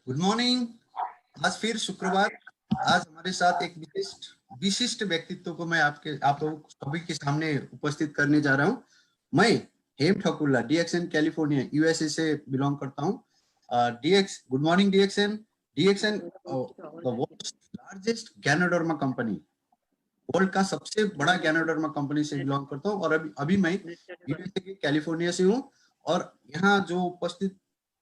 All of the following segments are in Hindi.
Good morning. आज फिर शुक्रवार। आज हमारे साथ एक विशिष्ट व्यक्तित्व को मैं आप लोगों सभी के सामने उपस्थित करने जा रहा हूँ। मैं Hem Thakulla DXN California USA से बिलोंग करता हूँ। Good morning DXN. DXN the world's largest ganoderma company, world का सबसे बड़ा गैनोडर्मा कंपनी से बिलोंग करता हूँ और अभी मैं यूएसए के कैलिफोर्निया से हूँ। और यहाँ जो उपस्थित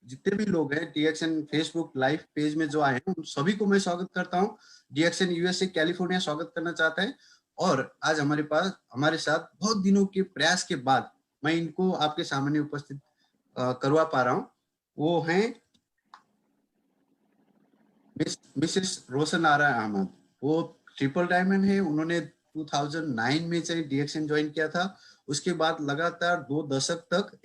जितने भी लोग हैं डीएक्सएन फेसबुक लाइव पेज में जो आए हैं उन सभी को मैं स्वागत करता हूँ। डीएक्सएन यूएसए कैलिफोर्निया स्वागत करना चाहता है और आज हमारे साथ बहुत दिनों के प्रयास के बाद मैं इनको आपके सामने उपस्थित करवा पा रहा हूँ। वो हैं मिसेस रोशन आरा अहमद। वो ट्रिपल डायमंड है। उन्होंने 2009 में चाहिए डीएक्सएन ज्वाइन किया था। उसके बाद लगातार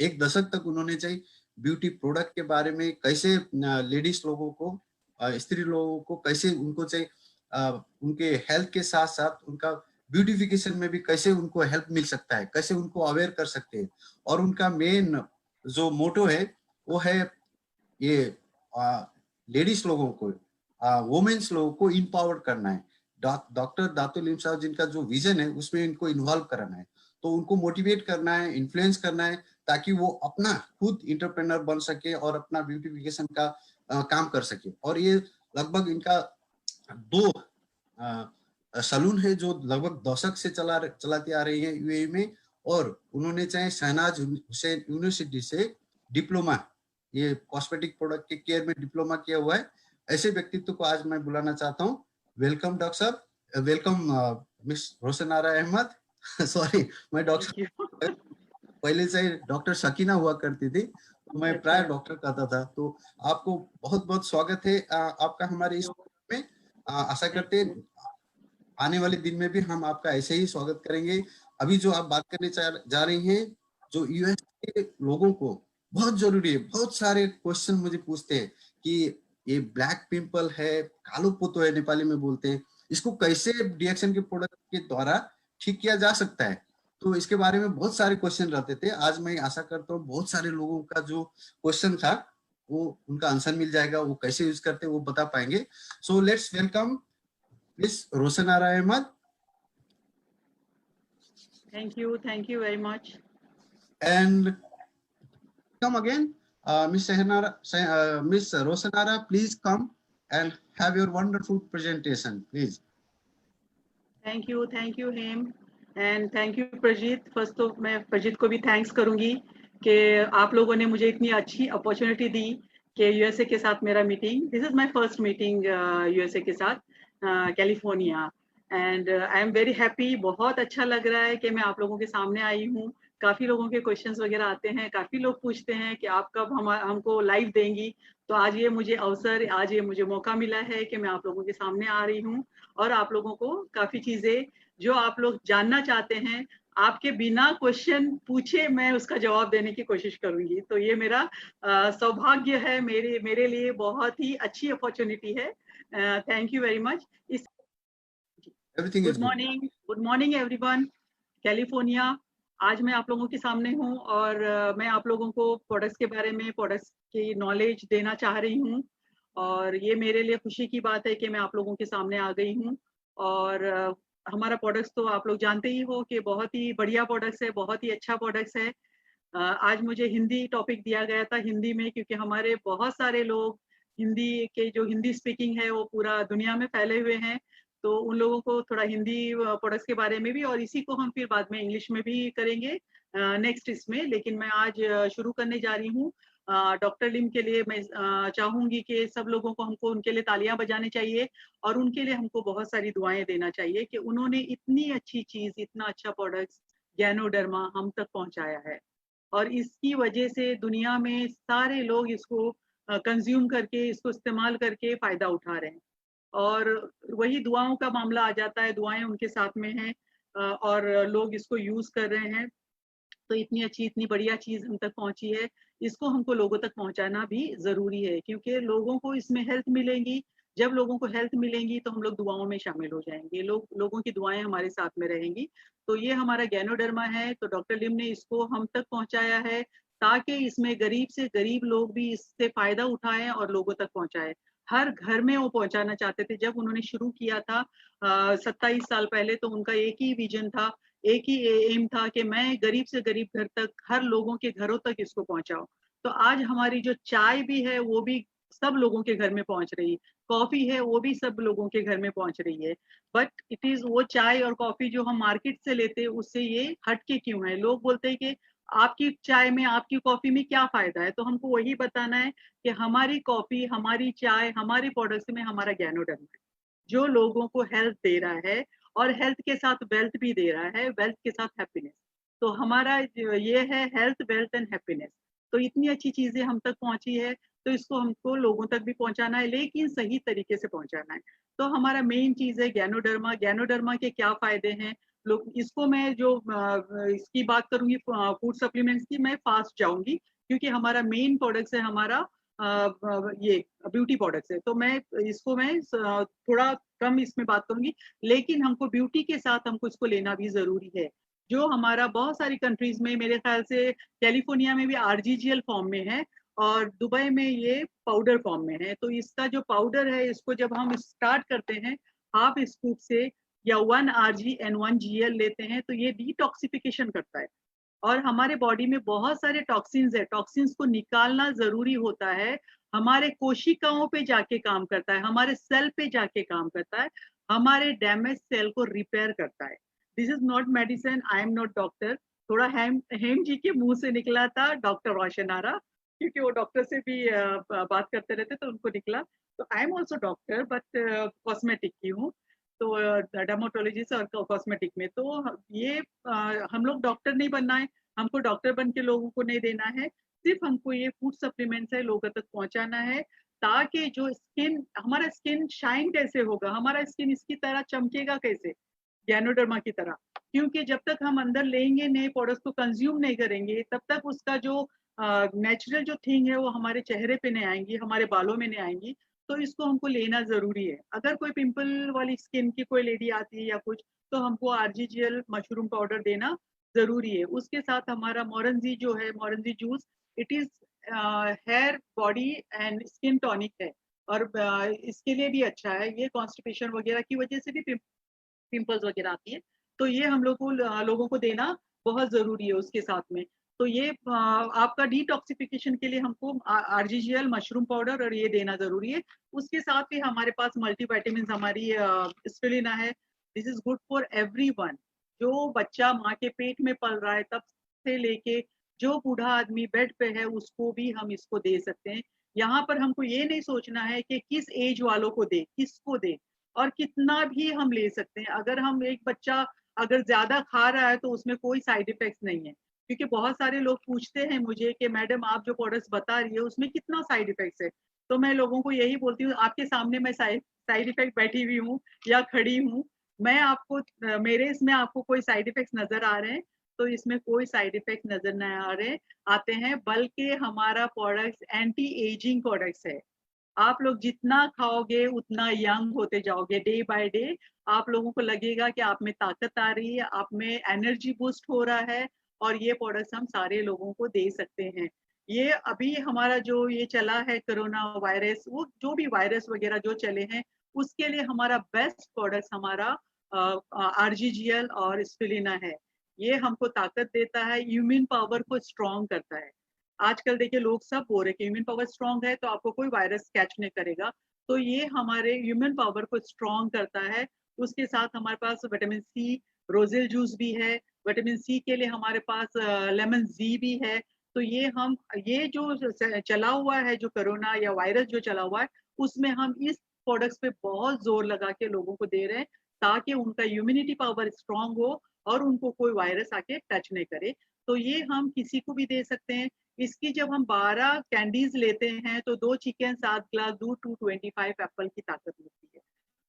एक दशक तक उन्होंने चाहिए ब्यूटी प्रोडक्ट के बारे में कैसे लेडीज लोगों को स्त्री लोगों को कैसे उनको चाहिए उनके हेल्थ के साथ साथ उनका ब्यूटिफिकेशन में भी कैसे उनको हेल्प मिल सकता है, कैसे उनको अवेयर कर सकते हैं। और उनका मेन जो मोटो है वो है ये लेडीज लोगों को वुमेन्स लोगों को इम्पावर करना है। डॉक्टर दातुल इल्म साहब जिनका जो विजन है उसमें इनको इन्वॉल्व करना है, तो उनको मोटिवेट करना है, इन्फ्लुएंस करना है ताकि वो अपना खुद इंटरप्रेनर बन सके और अपना ब्यूटिफिकेशन का काम कर सके। और ये लगभग इनका 2 सलून है जो लगभग दशक से चलाती आ रही है यूएई में। और उन्होंने चाहे शहनाज हुसैन यूनिवर्सिटी से डिप्लोमा, ये कॉस्मेटिक प्रोडक्ट के केयर में डिप्लोमा किया हुआ है। ऐसे व्यक्तित्व को आज मैं बुलाना चाहता हूँ। वेलकम डॉक्टर साहब, welcome miss Roshan Ara Ahmad. Sorry, मैं डॉक्टर पहले से डॉक्टर शकीना हुआ करती थी तो मैं प्राय डॉक्टर कहता था। तो आपको बहुत बहुत स्वागत है आपका हमारे इस में। आशा करते हैं आने वाले दिन में भी हम आपका ऐसे ही स्वागत करेंगे। अभी जो आप बात करने जा रही हैं जो यूएस के लोगों को बहुत जरूरी है। बहुत सारे क्वेश्चन मुझे पूछते हैं कि ये ब्लैक पिंपल है, कालो पोतो है नेपाली में बोलते हैं, इसको कैसे डीएक्सएन के प्रोडक्ट के द्वारा ठीक किया जा सकता है। तो इसके बारे में बहुत सारे क्वेश्चन रहते थे। आज मैं आशा करता हूँ बहुत सारे लोगों का जो क्वेश्चन था वो उनका आंसर मिल जाएगा, वो कैसे यूज करते हैं वो बता पाएंगे। So let's welcome miss Roshan Ara Ahmed. Thank you very much. And come again, Miss Rosanara, please come and have your wonderful presentation, please. Thank you, Hem, and thank you Prajeet. First तो मैं प्रजीत को भी थैंक्स करूंगी कि आप लोगों ने मुझे इतनी अच्छी अपॉर्चुनिटी दी कि यूएसए के साथ मेरा meeting, this is my first meeting USA के साथ California, and I am very happy. बहुत अच्छा लग रहा है कि मैं आप लोगों के सामने आई हूँ। काफी लोगों के क्वेश्चंस वगैरह आते हैं, काफी लोग पूछते हैं कि आप कब हमको लाइव देंगी। तो आज ये मुझे मौका मिला है कि मैं आप लोगों के सामने आ रही हूँ और आप लोगों को काफी चीजें जो आप लोग जानना चाहते हैं आपके बिना क्वेश्चन पूछे मैं उसका जवाब देने की कोशिश करूंगी। तो ये मेरा सौभाग्य है, मेरे लिए बहुत ही अच्छी अपॉर्चुनिटी है। Thank you very much. Good morning everyone. California, आज मैं आप लोगों के सामने हूँ और मैं आप लोगों को प्रोडक्ट्स के बारे में, प्रोडक्ट्स की नॉलेज देना चाह रही हूँ। और ये मेरे लिए खुशी की बात है कि मैं आप लोगों के सामने आ गई हूँ। और हमारा प्रोडक्ट्स तो आप लोग जानते ही हो कि बहुत ही बढ़िया प्रोडक्ट्स है, बहुत ही अच्छा प्रोडक्ट्स है। आज मुझे हिंदी टॉपिक दिया गया था, हिंदी में, क्योंकि हमारे बहुत सारे लोग हिंदी के जो हिंदी स्पीकिंग है वो पूरा दुनिया में फैले हुए हैं। तो उन लोगों को थोड़ा हिंदी प्रोडक्ट्स के बारे में भी, और इसी को हम फिर बाद में इंग्लिश में भी करेंगे नेक्स्ट इसमें। लेकिन मैं आज शुरू करने जा रही हूँ। डॉक्टर लिम के लिए मैं चाहूंगी कि सब लोगों को हमको उनके लिए तालियां बजानी चाहिए और उनके लिए हमको बहुत सारी दुआएं देना चाहिए कि उन्होंने इतनी अच्छी चीज, इतना अच्छा प्रोडक्ट गैनोडर्मा हम तक पहुंचाया है और इसकी वजह से दुनिया में सारे लोग इसको कंज्यूम करके, इसको इस्तेमाल करके फायदा उठा रहे हैं। और वही दुआओं का मामला आ जाता है, दुआएं उनके साथ में हैं और लोग इसको यूज कर रहे हैं। तो इतनी अच्छी, इतनी बढ़िया चीज हम तक पहुंची है, इसको हमको लोगों तक पहुंचाना भी जरूरी है, क्योंकि लोगों को इसमें हेल्थ मिलेंगी। जब लोगों को हेल्थ मिलेंगी तो हम लोग दुआओं में शामिल हो जाएंगे, लोगों की दुआएं हमारे साथ में रहेंगी। तो ये हमारा गैनोडर्मा है, तो डॉक्टर लिम ने इसको हम तक पहुंचाया है ताकि इसमें गरीब से गरीब लोग भी इससे फायदा उठाएं और लोगों तक पहुंचाएं। हर घर में वो पहुंचाना चाहते थे। जब उन्होंने शुरू किया था 27 साल पहले, तो उनका एक ही विजन था, एक ही एम था कि मैं गरीब से गरीब घर तक, हर लोगों के घरों तक इसको पहुंचाऊं। तो आज हमारी जो चाय भी है वो भी सब लोगों के घर में पहुंच रही है, कॉफी है वो भी सब लोगों के घर में पहुंच रही है। बट इट इज वो चाय और कॉफी जो हम मार्केट से लेते हैं उससे ये हटके क्यों है? लोग बोलते हैं कि आपकी चाय में, आपकी कॉफी में क्या फायदा है? तो हमको वही बताना है कि हमारी कॉफी, हमारी चाय, हमारे प्रोडक्ट्स में हमारा ज्ञानोडर्म है, जो लोगों को हेल्थ दे रहा है, और हेल्थ के साथ वेल्थ भी दे रहा है, वेल्थ के साथ हैप्पीनेस। तो हमारा ये है हेल्थ, वेल्थ एंड हैप्पीनेस। तो इतनी अच्छी चीजें हम तक पहुंची है, तो इसको हमको लोगों तक भी पहुंचाना है, लेकिन सही तरीके से पहुंचाना है। तो हमारा मेन चीज है ज्ञानोडर्मा। ज्ञानोडर्मा के क्या फायदे हैं? लोग इसको, मैं जो इसकी बात करूंगी फूड सप्लीमेंट्स की, मैं फास्ट जाऊंगी क्योंकि हमारा मेन प्रोडक्ट है, हमारा ये ब्यूटी प्रोडक्ट्स है। तो मैं थोड़ा कम इसमें बात करूंगी, लेकिन हमको ब्यूटी के साथ हमको इसको लेना भी जरूरी है। जो हमारा बहुत सारी कंट्रीज में, मेरे ख्याल से कैलिफोर्निया में भी आरजीजीएल फॉर्म में है, और दुबई में ये पाउडर फॉर्म में है। तो इसका जो पाउडर है, इसको जब हम स्टार्ट करते हैं हाफ स्कूप से या 1 RG एंड 1 GL लेते हैं, तो ये डिटॉक्सिफिकेशन करता है। और हमारे बॉडी में बहुत सारे टॉक्सिन्स है, टॉक्सिन्स को निकालना जरूरी होता है। हमारे कोशिकाओं पे जाके काम करता है, हमारे सेल पे जाके काम करता है, हमारे डैमेज सेल को रिपेयर करता है। This is not medicine, I am not doctor. थोड़ा हेम जी के मुंह से निकला था डॉक्टर रोशन आरा, क्योंकि वो डॉक्टर से भी बात करते रहते, तो उनको निकला। तो I am also doctor, but cosmetic की हूँ। तो डर्माटोलॉजिस्ट और कॉस्मेटिक में। तो ये हम लोग डॉक्टर नहीं बनना है, हमको डॉक्टर बन के लोगों को नहीं देना है, सिर्फ हमको ये फूड सप्लीमेंट्स है लोगों तक पहुंचाना है, ताकि जो स्किन, हमारा स्किन शाइन कैसे होगा, हमारा स्किन इसकी तरह चमकेगा कैसे, गैनोडर्मा की तरह। क्योंकि जब तक हम अंदर लेंगे नहीं, प्रोडक्ट्स को कंज्यूम नहीं करेंगे, तब तक उसका जो नेचुरल जो थिंग है वो हमारे चेहरे पे नहीं आएंगी, हमारे बालों में नहीं आएंगी। तो इसको हमको लेना जरूरी है। अगर कोई पिंपल वाली स्किन की कोई लेडी आती है या कुछ, तो हमको आरजीजीएल मशरूम पाउडर देना जरूरी है। उसके साथ हमारा मोरंजी जो है, मोरंजी juice, it is hair, body and skin tonic है, और इसके लिए भी अच्छा है। ये कॉन्स्टिपेशन वगैरह की वजह से भी पिंपल्स वगैरह आती है, तो ये हम लोगों को देना बहुत जरूरी है उसके साथ में। तो ये आपका डिटॉक्सिफिकेशन के लिए हमको आरजीजीएल मशरूम पाउडर और ये देना जरूरी है। उसके साथ भी हमारे पास मल्टीविटामिन, हमारी स्पिरुलिना है। This is good for everyone. जो बच्चा माँ के पेट में पल रहा है तब से लेके जो बूढ़ा आदमी बेड पे है, उसको भी हम इसको दे सकते हैं। यहाँ पर हमको ये नहीं सोचना है कि किस एज वालों को दे, किसको दे, और कितना भी हम ले सकते हैं। अगर हम एक बच्चा अगर ज्यादा खा रहा है तो उसमें कोई साइड इफेक्ट नहीं है, क्योंकि बहुत सारे लोग पूछते हैं मुझे कि मैडम आप जो प्रोडक्ट्स बता रही है उसमें कितना साइड इफेक्ट्स है। तो मैं लोगों को यही बोलती हूँ, आपके सामने मैं साइड इफेक्ट बैठी हुई हूँ या खड़ी हूँ, मैं आपको मेरे इसमें आपको कोई साइड इफेक्ट्स नजर आ रहे हैं? तो इसमें कोई साइड इफेक्ट नजर नहीं आ रहे आते हैं, बल्कि हमारा प्रोडक्ट्स एंटी एजिंग प्रोडक्ट्स है। आप लोग जितना खाओगे उतना यंग होते जाओगे, डे बाय डे। आप लोगों को लगेगा कि आप में ताकत आ रही है, आप में एनर्जी बूस्ट हो रहा है, और ये प्रोडक्ट्स हम सारे लोगों को दे सकते हैं। ये अभी हमारा जो ये चला है कोरोना वायरस, वो जो भी वायरस वगैरह जो चले हैं, उसके लिए हमारा बेस्ट प्रोडक्ट हमारा आरजीजीएल और स्पिरुलिना है। ये हमको ताकत देता है, इम्यून पावर को स्ट्रॉन्ग करता है। आजकल देखिए लोग सब बोल रहे हैं कि ह्यूमन पावर स्ट्रांग है तो आपको कोई वायरस कैच नहीं करेगा। तो ये हमारे ह्यूमन पावर को स्ट्रांग करता है। उसके साथ हमारे पास विटामिन सी, रोजेल जूस भी है। विटामिन सी के लिए हमारे पास लेमन जी भी है। तो ये जो चला हुआ है, जो कोरोना या वायरस जो चला हुआ है, उसमें हम इस प्रोडक्ट्स पे बहुत जोर लगा के लोगों को दे रहे हैं, ताकि उनका इम्यूनिटी पावर स्ट्रांग हो और उनको कोई वायरस आके टच नहीं करे। तो ये हम किसी को भी दे सकते हैं। इसकी जब हम 12 कैंडीज लेते हैं तो 2 चिकन, 7 ग्लास दूध, 225 एप्पल की ताकत मिलती है।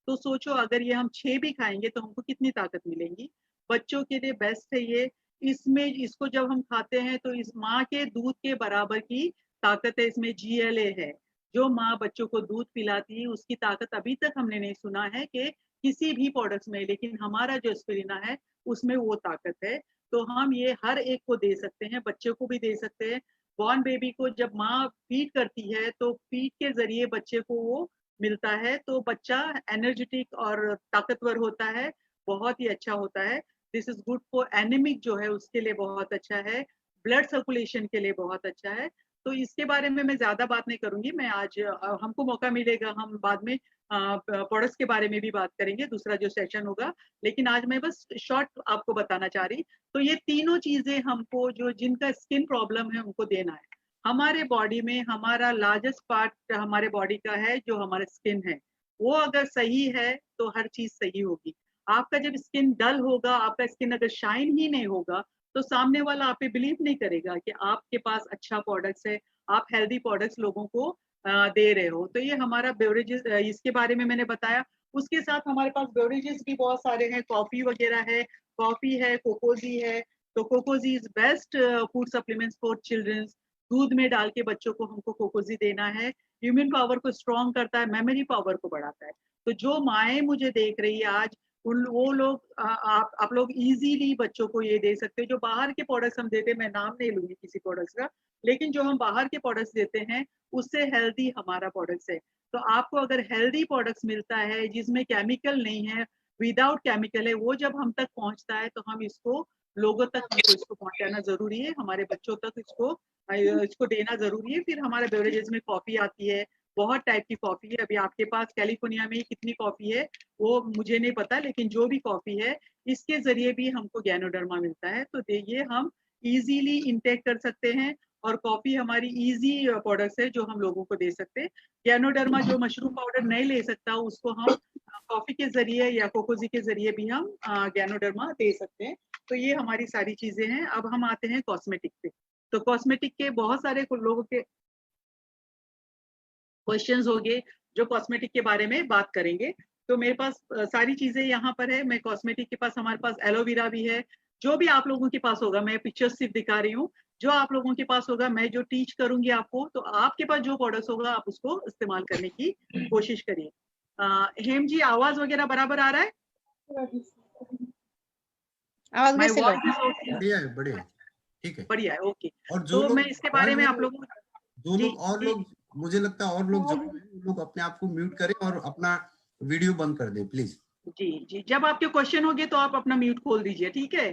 तो सोचो अगर ये हम 6 भी खाएंगे तो हमको कितनी ताकत मिलेगी। बच्चों के लिए बेस्ट है ये। इसमें इसको जब हम खाते हैं तो इस माँ के दूध के बराबर की ताकत है, इसमें GLA है। जो माँ बच्चों को दूध पिलाती है उसकी ताकत अभी तक हमने नहीं सुना है कि किसी भी प्रोडक्ट्स में, लेकिन हमारा जो स्पिरुलिना है उसमें वो ताकत है। तो हम ये हर एक को दे सकते हैं, बच्चे को भी दे सकते हैं। बॉर्न बेबी को जब माँ फीड करती है तो फीड के जरिए बच्चे को वो मिलता है, तो बच्चा एनर्जेटिक और ताकतवर होता है, बहुत ही अच्छा होता है। This is good for anaemic जो है उसके लिए बहुत अच्छा है, ब्लड सर्कुलेशन के लिए बहुत अच्छा है। तो इसके बारे में मैं ज्यादा बात नहीं करूंगी, मैं आज हमको मौका मिलेगा हम बाद में प्रोडक्ट्स के बारे में भी बात करेंगे, दूसरा जो सेशन होगा। लेकिन आज मैं बस शॉर्ट आपको बताना चाह रही। तो ये तीनों चीजें हमको, जो जिनका स्किन प्रॉब्लम है उनको देना है। हमारे बॉडी में हमारा लार्जेस्ट पार्ट हमारे बॉडी का है जो हमारा स्किन है, वो अगर सही है तो हर चीज सही होगी। आपका जब स्किन डल होगा, आपका स्किन अगर शाइन ही नहीं होगा, तो सामने वाला आप पे बिलीव नहीं करेगा कि आपके पास अच्छा प्रोडक्ट्स है, आप हेल्दी प्रोडक्ट्स लोगों को दे रहे हो। तो ये हमारा बेवरेजेस, इसके बारे में मैंने बताया। उसके साथ हमारे पास बेवरेजेस भी बहुत सारे हैं, कॉफी वगैरह है, कॉफी है, कोकोजी है। तो कोकोजी is best food supplements for childrens. दूध में डाल के बच्चों को हमको कोकोजी देना है। इम्यून पावर को स्ट्रॉन्ग करता है, मेमोरी पावर को बढ़ाता है। तो जो माएँ मुझे देख रही है आज, उन वो लोग आप लोग इजीली बच्चों को ये दे सकते हैं। जो बाहर के प्रोडक्ट्स हम देते हैं, मैं नाम नहीं लूंगी किसी प्रोडक्ट्स का, लेकिन जो हम बाहर के प्रोडक्ट्स देते हैं उससे हेल्दी हमारा प्रोडक्ट्स है। तो आपको अगर हेल्दी प्रोडक्ट्स मिलता है जिसमें केमिकल नहीं है, विदाउट केमिकल है, वो जब हम तक पहुंचता है तो हम इसको लोगों तक हमको इसको पहुंचाना जरूरी है, हमारे बच्चों तक इसको देना जरूरी है। फिर हमारे बेवरेजेस में कॉफी आती है, बहुत टाइप की कॉफी है। अभी आपके पास कैलिफोर्निया में कितनी कॉफी है वो मुझे नहीं पता, लेकिन जो भी कॉफी है इसके जरिए भी हमको गैनोडर्मा मिलता है। तो ये हम इजीली इंटेक कर सकते हैं, और कॉफी हमारी इजी प्रोडक्ट्स है जो हम लोगों को दे सकते हैं। गैनोडर्मा जो मशरूम पाउडर नहीं ले सकता, उसको हम कॉफी के जरिए या कोकोजी के जरिए भी हम गैनोडर्मा दे सकते हैं। तो ये हमारी सारी चीजें हैं। अब हम आते हैं कॉस्मेटिक पे। तो कॉस्मेटिक के बहुत सारे लोगों के क्वेश्चंस होंगे जो कॉस्मेटिक के बारे में बात करेंगे। तो मेरे पास सारी चीजें यहाँ पर है। मैं कॉस्मेटिक के पास, हमारे पास एलोवेरा भी है। जो भी आप लोगों के पास होगा, मैं पिक्चर्स सिर्फ दिखा रही हूँ, जो आप लोगों के पास होगा मैं जो टीच करूंगी आपको, तो आपके पास जो प्रोडक्ट्स होगा आप उसको इस्तेमाल करने की कोशिश करिए। हेम जी, आवाज वगैरह बराबर आ रहा है? आवाज माय कैसे वॉइस लग? इज बढ़िया है, बढ़िया है, ठीक है। बढ़िया है, ओके। और जो तो लोग मैं इसके बारे में आप लोगों जो जी लोग और जी लोग मुझे लगता है और लोग ज्वाइन हैं, वो लोग अपने आप को म्यूट करें और अपना वीडियो बंद कर दें प्लीज। जी जी, जब आपके क्वेश्चन होंगे तो आप अपना म्यूट खोल दीजिए, ठीक है?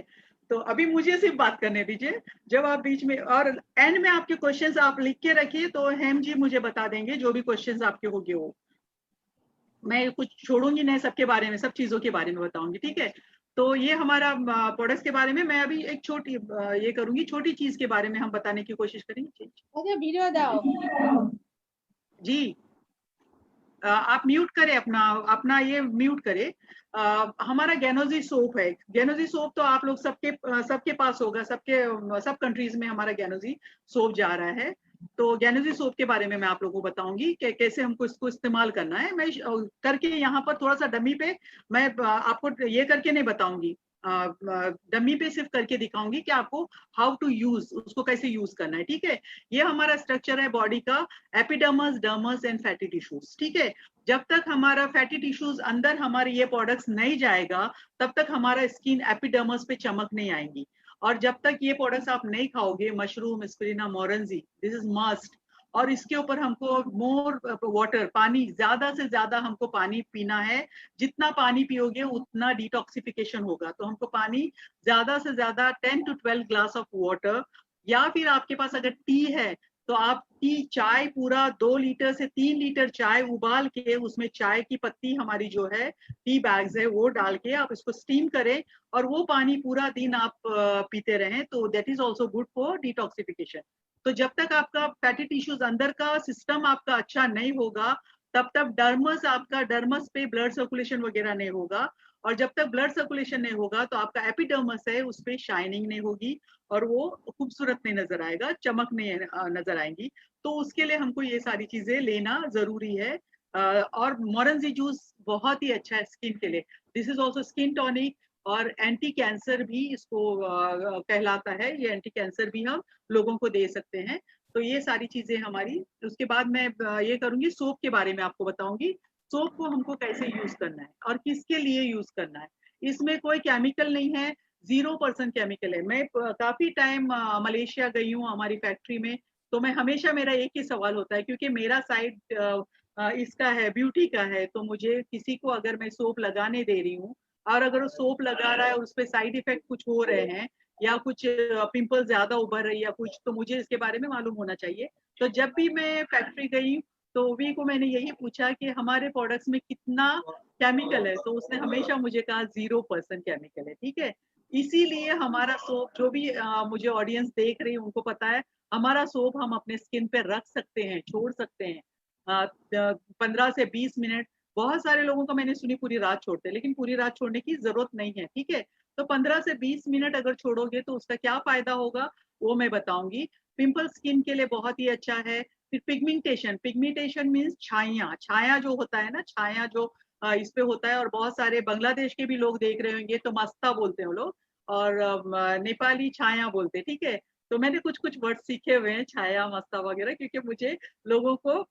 तो अभी मुझे सिर्फ बात करने दीजिए। जब आप बीच में और एंड में आपके क्वेश्चंस आप लिख के रखिए, तो हेम जी मुझे बता देंगे जो भी क्वेश्चंस आपके होंगे वो। मैं कुछ छोड़ूंगी नहीं, सबके बारे में, सब चीजों के बारे में बताऊंगी, ठीक है? तो ये हमारा प्रोडक्ट्स के बारे में। मैं अभी एक छोटी ये करूंगी, छोटी चीज के बारे में हम बताने की कोशिश करेंगे। वीडियो दाओ जी, आप म्यूट करें अपना अपना ये म्यूट करें। हमारा गैनोजी सोप है। गैनोजी सोप तो आप लोग सबके पास होगा, सब कंट्रीज में हमारा गैनोजी सोप जा रहा है। तो गैनोजी सोप के बारे में मैं आप लोगों को बताऊंगी कि कैसे हमको इसको इस्तेमाल करना है। मैं करके यहाँ पर थोड़ा सा डमी पे मैं आपको ये करके नहीं बताऊंगी, डमी पे सिर्फ करके दिखाऊंगी कि आपको हाउ टू यूज, उसको कैसे यूज करना है, ठीक है? ये हमारा स्ट्रक्चर है बॉडी का, epidermis, dermis and fatty tissues, ठीक है? जब तक हमारा फैटी टिश्यूज अंदर हमारे ये प्रोडक्ट्स नहीं जाएगा, तब तक हमारा स्किन एपिडर्मस पे चमक नहीं आएंगी। और जब तक ये प्रोडक्ट्स आप नहीं खाओगे, मशरूम, स्पिरुलिना, मोरेंजी, दिस इज मस्ट। और इसके ऊपर हमको मोर वाटर, पानी, ज्यादा से ज्यादा हमको पानी पीना है। जितना पानी पियोगे उतना डिटॉक्सिफिकेशन होगा। तो हमको पानी ज्यादा से ज्यादा 10 to 12 ग्लास ऑफ वाटर, या फिर आपके पास अगर टी है तो आप टी, चाय पूरा 2 लीटर से 3 लीटर चाय उबाल के उसमें चाय की पत्ती हमारी जो है, टी बैग्स है, वो डाल के आप इसको स्टीम करें और वो पानी पूरा दिन आप पीते रहें, तो that is also good for detoxification. तो जब तक आपका फैटी टिश्यूज अंदर का सिस्टम आपका अच्छा नहीं होगा, तब तक डर्मस पे ब्लड सर्कुलेशन वगैरह नहीं होगा। और जब तक ब्लड सर्कुलेशन नहीं होगा तो आपका एपिडर्मस है उस पर शाइनिंग नहीं होगी, और वो खूबसूरत नहीं नजर आएगा, चमक नहीं नजर आएंगी। तो उसके लिए हमको ये सारी चीजें लेना जरूरी है। और मोरेंजी जूस बहुत ही अच्छा है स्किन के लिए। This is also skin tonic, और एंटी कैंसर भी इसको कहलाता है। ये एंटी कैंसर भी हम लोगों को दे सकते हैं। तो ये सारी चीजें हमारी। उसके बाद मैं ये करूंगी, सोप के बारे में आपको बताऊंगी। सोप को हमको कैसे यूज करना है और किसके लिए यूज करना है। इसमें कोई केमिकल नहीं है, 0% केमिकल है। मैं काफी टाइम मलेशिया गई हूँ, हमारी फैक्ट्री में तो मैं हमेशा, मेरा एक ही सवाल होता है, क्योंकि मेरा साइड इसका है, ब्यूटी का है, तो मुझे किसी को अगर मैं सोप लगाने दे रही हूँ और अगर वो सोप लगा रहा है और उस पर साइड इफेक्ट कुछ हो रहे हैं या कुछ पिंपल ज्यादा उभर रही है या कुछ, तो मुझे इसके बारे में मालूम होना चाहिए। तो जब भी मैं फैक्ट्री गई तो वी को मैंने यही पूछा कि हमारे प्रोडक्ट्स में कितना केमिकल है, तो उसने हमेशा मुझे कहा 0% केमिकल है। ठीक है, इसीलिए हमारा सोप, जो भी मुझे ऑडियंस देख रही है उनको पता है, हमारा सोप हम अपने स्किन पे रख सकते हैं, छोड़ सकते हैं 15 से 20 मिनट। बहुत सारे लोगों को मैंने सुनी पूरी रात छोड़ते हैं, लेकिन पूरी रात छोड़ने की जरूरत नहीं है। ठीक है, तो 15 से 20 मिनट अगर छोड़ोगे तो उसका क्या फायदा होगा वो मैं बताऊंगी। पिंपल स्किन के लिए बहुत ही अच्छा है। फिर पिगमेंटेशन, पिगमेंटेशन मीन्स छाया, छाया जो होता है ना, छाया जो इस पे होता है, और बहुत सारे बांग्लादेश के भी लोग देख रहे होंगे तो मस्ता बोलते हैं वो लोग, और नेपाली छाया बोलते हैं। ठीक है, तो मैंने कुछ कुछ वर्ड सीखे हुए हैं, छाया, मस्ता वगैरह, क्योंकि मुझे लोगों को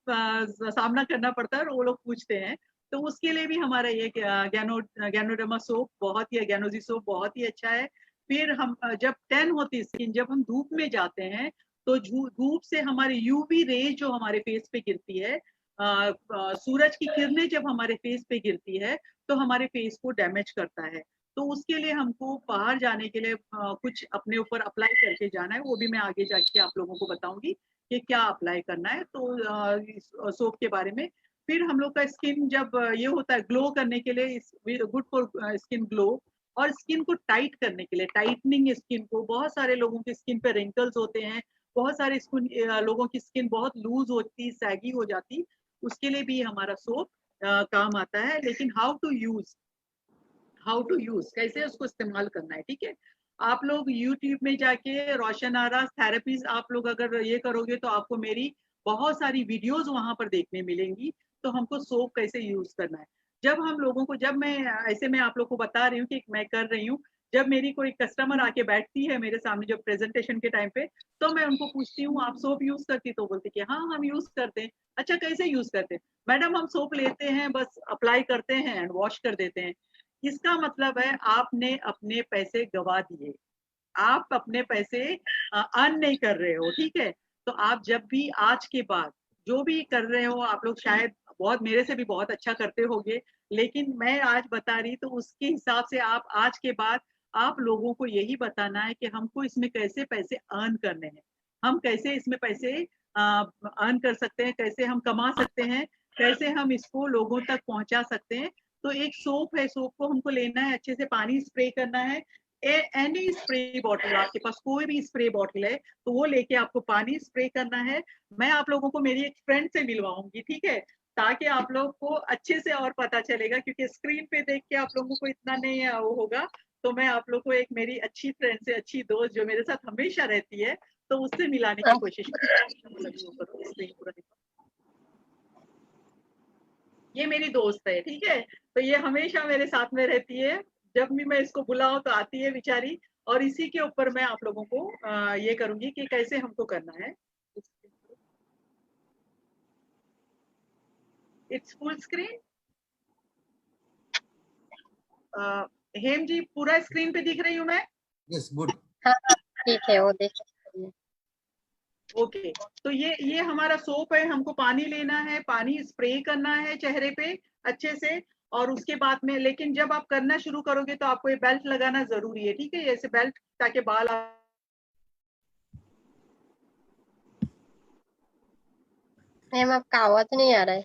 सामना करना पड़ता है और वो लोग पूछते हैं। तो उसके लिए भी हमारा ये गैनोडर्मा सोप बहुत ही, गैनोजी सोप बहुत ही अच्छा है। फिर हम जब टैन होती है स्किन, जब हम धूप में जाते हैं तो धूप से हमारे यूवी रेज जो हमारे फेस पे गिरती है, सूरज की किरणें जब हमारे फेस पे गिरती है तो हमारे फेस को डैमेज करता है। तो उसके लिए हमको बाहर जाने के लिए कुछ अपने ऊपर अप्लाई करके जाना है, वो भी मैं आगे जाके आप लोगों को बताऊंगी कि क्या अप्लाई करना है, तो इस सोप के बारे में। फिर हम लोग का स्किन जब ये होता है ग्लो करने के लिए, गुड फॉर स्किन ग्लो, और स्किन को टाइट करने के लिए, टाइटनिंग स्किन को, बहुत सारे लोगों की स्किन पे रिंकल्स होते हैं, बहुत सारे स्किन लोगों की स्किन बहुत लूज होती, सैगी हो जाती, उसके लिए भी हमारा सोप काम आता है। लेकिन हाउ टू यूज, कैसे उसको इस्तेमाल करना है। ठीक है, आप लोग यूट्यूब में जाके रोशन आरा थेरेपीज आप लोग अगर ये करोगे तो आपको मेरी बहुत सारी वीडियोस वहां पर देखने मिलेंगी, तो हमको सोप कैसे यूज करना है। जब हम लोगों को, जब मैं ऐसे, मैं आप लोग को बता रही हूँ कि मैं कर रही हूँ, जब मेरी कोई कस्टमर आके बैठती है मेरे सामने जब प्रेजेंटेशन के टाइम पे, तो मैं उनको पूछती हूँ आप सोप यूज करती, तो बोलती कि हाँ हम यूज करते हैं। अच्छा, कैसे यूज करते हैं? मैडम हम सोप लेते हैं, बस अप्लाई करते हैं एंड वॉश कर देते हैं। इसका मतलब है आपने अपने पैसे गवा दिए, आप अपने पैसे अर्न नहीं कर रहे हो। ठीक है, तो आप जब भी आज के बाद जो भी कर रहे हो, आप लोग शायद बहुत मेरे से भी बहुत अच्छा करते होंगे, लेकिन मैं आज बता रही तो उसके हिसाब से आप आज के बाद आप लोगों को यही बताना है कि हमको इसमें कैसे पैसे अर्न करने हैं, हम कैसे इसमें पैसे अर्न कर सकते हैं, कैसे हम कमा सकते हैं, कैसे हम इसको लोगों तक पहुंचा सकते हैं। तो एक सोप है, सोप को हमको लेना है, अच्छे से पानी स्प्रे करना है। एनी स्प्रे बॉटल, आपके पास कोई भी स्प्रे बॉटल है तो वो लेके आपको पानी स्प्रे करना है। मैं आप लोगों को मेरी एक फ्रेंड से मिलवाऊंगी, ठीक है, ताकि आप लोग को अच्छे से और पता चलेगा, क्योंकि स्क्रीन पे देख के आप लोगों को इतना नहीं वो होगा। तो मैं आप लोग को एक मेरी अच्छी फ्रेंड से, अच्छी दोस्त जो मेरे साथ हमेशा रहती है, तो उससे मिलाने की कोशिश करूंगी। ये मेरी दोस्त है, ठीक है, तो ये हमेशा मेरे साथ में रहती है, जब भी मैं इसको बुलाऊं तो आती है बेचारी। और इसी के ऊपर मैं आप लोगों को ये करूंगी कि कैसे हमको करना है। It's full screen. Hem ji, पूरा स्क्रीन पे दिख रही हूँ मैं? Yes, good. हाँ ठीक है, वो देख सकते हैं। ओके, तो ये हमारा सोप है, हमको पानी लेना है, पानी स्प्रे करना है चेहरे पे अच्छे से। और उसके बाद में, लेकिन जब आप करना शुरू करोगे तो आपको ये बेल्ट लगाना जरूरी है, ठीक है, ऐसे बेल्ट, ताकि बाल मैम आपका आवाज नहीं आ रहा है।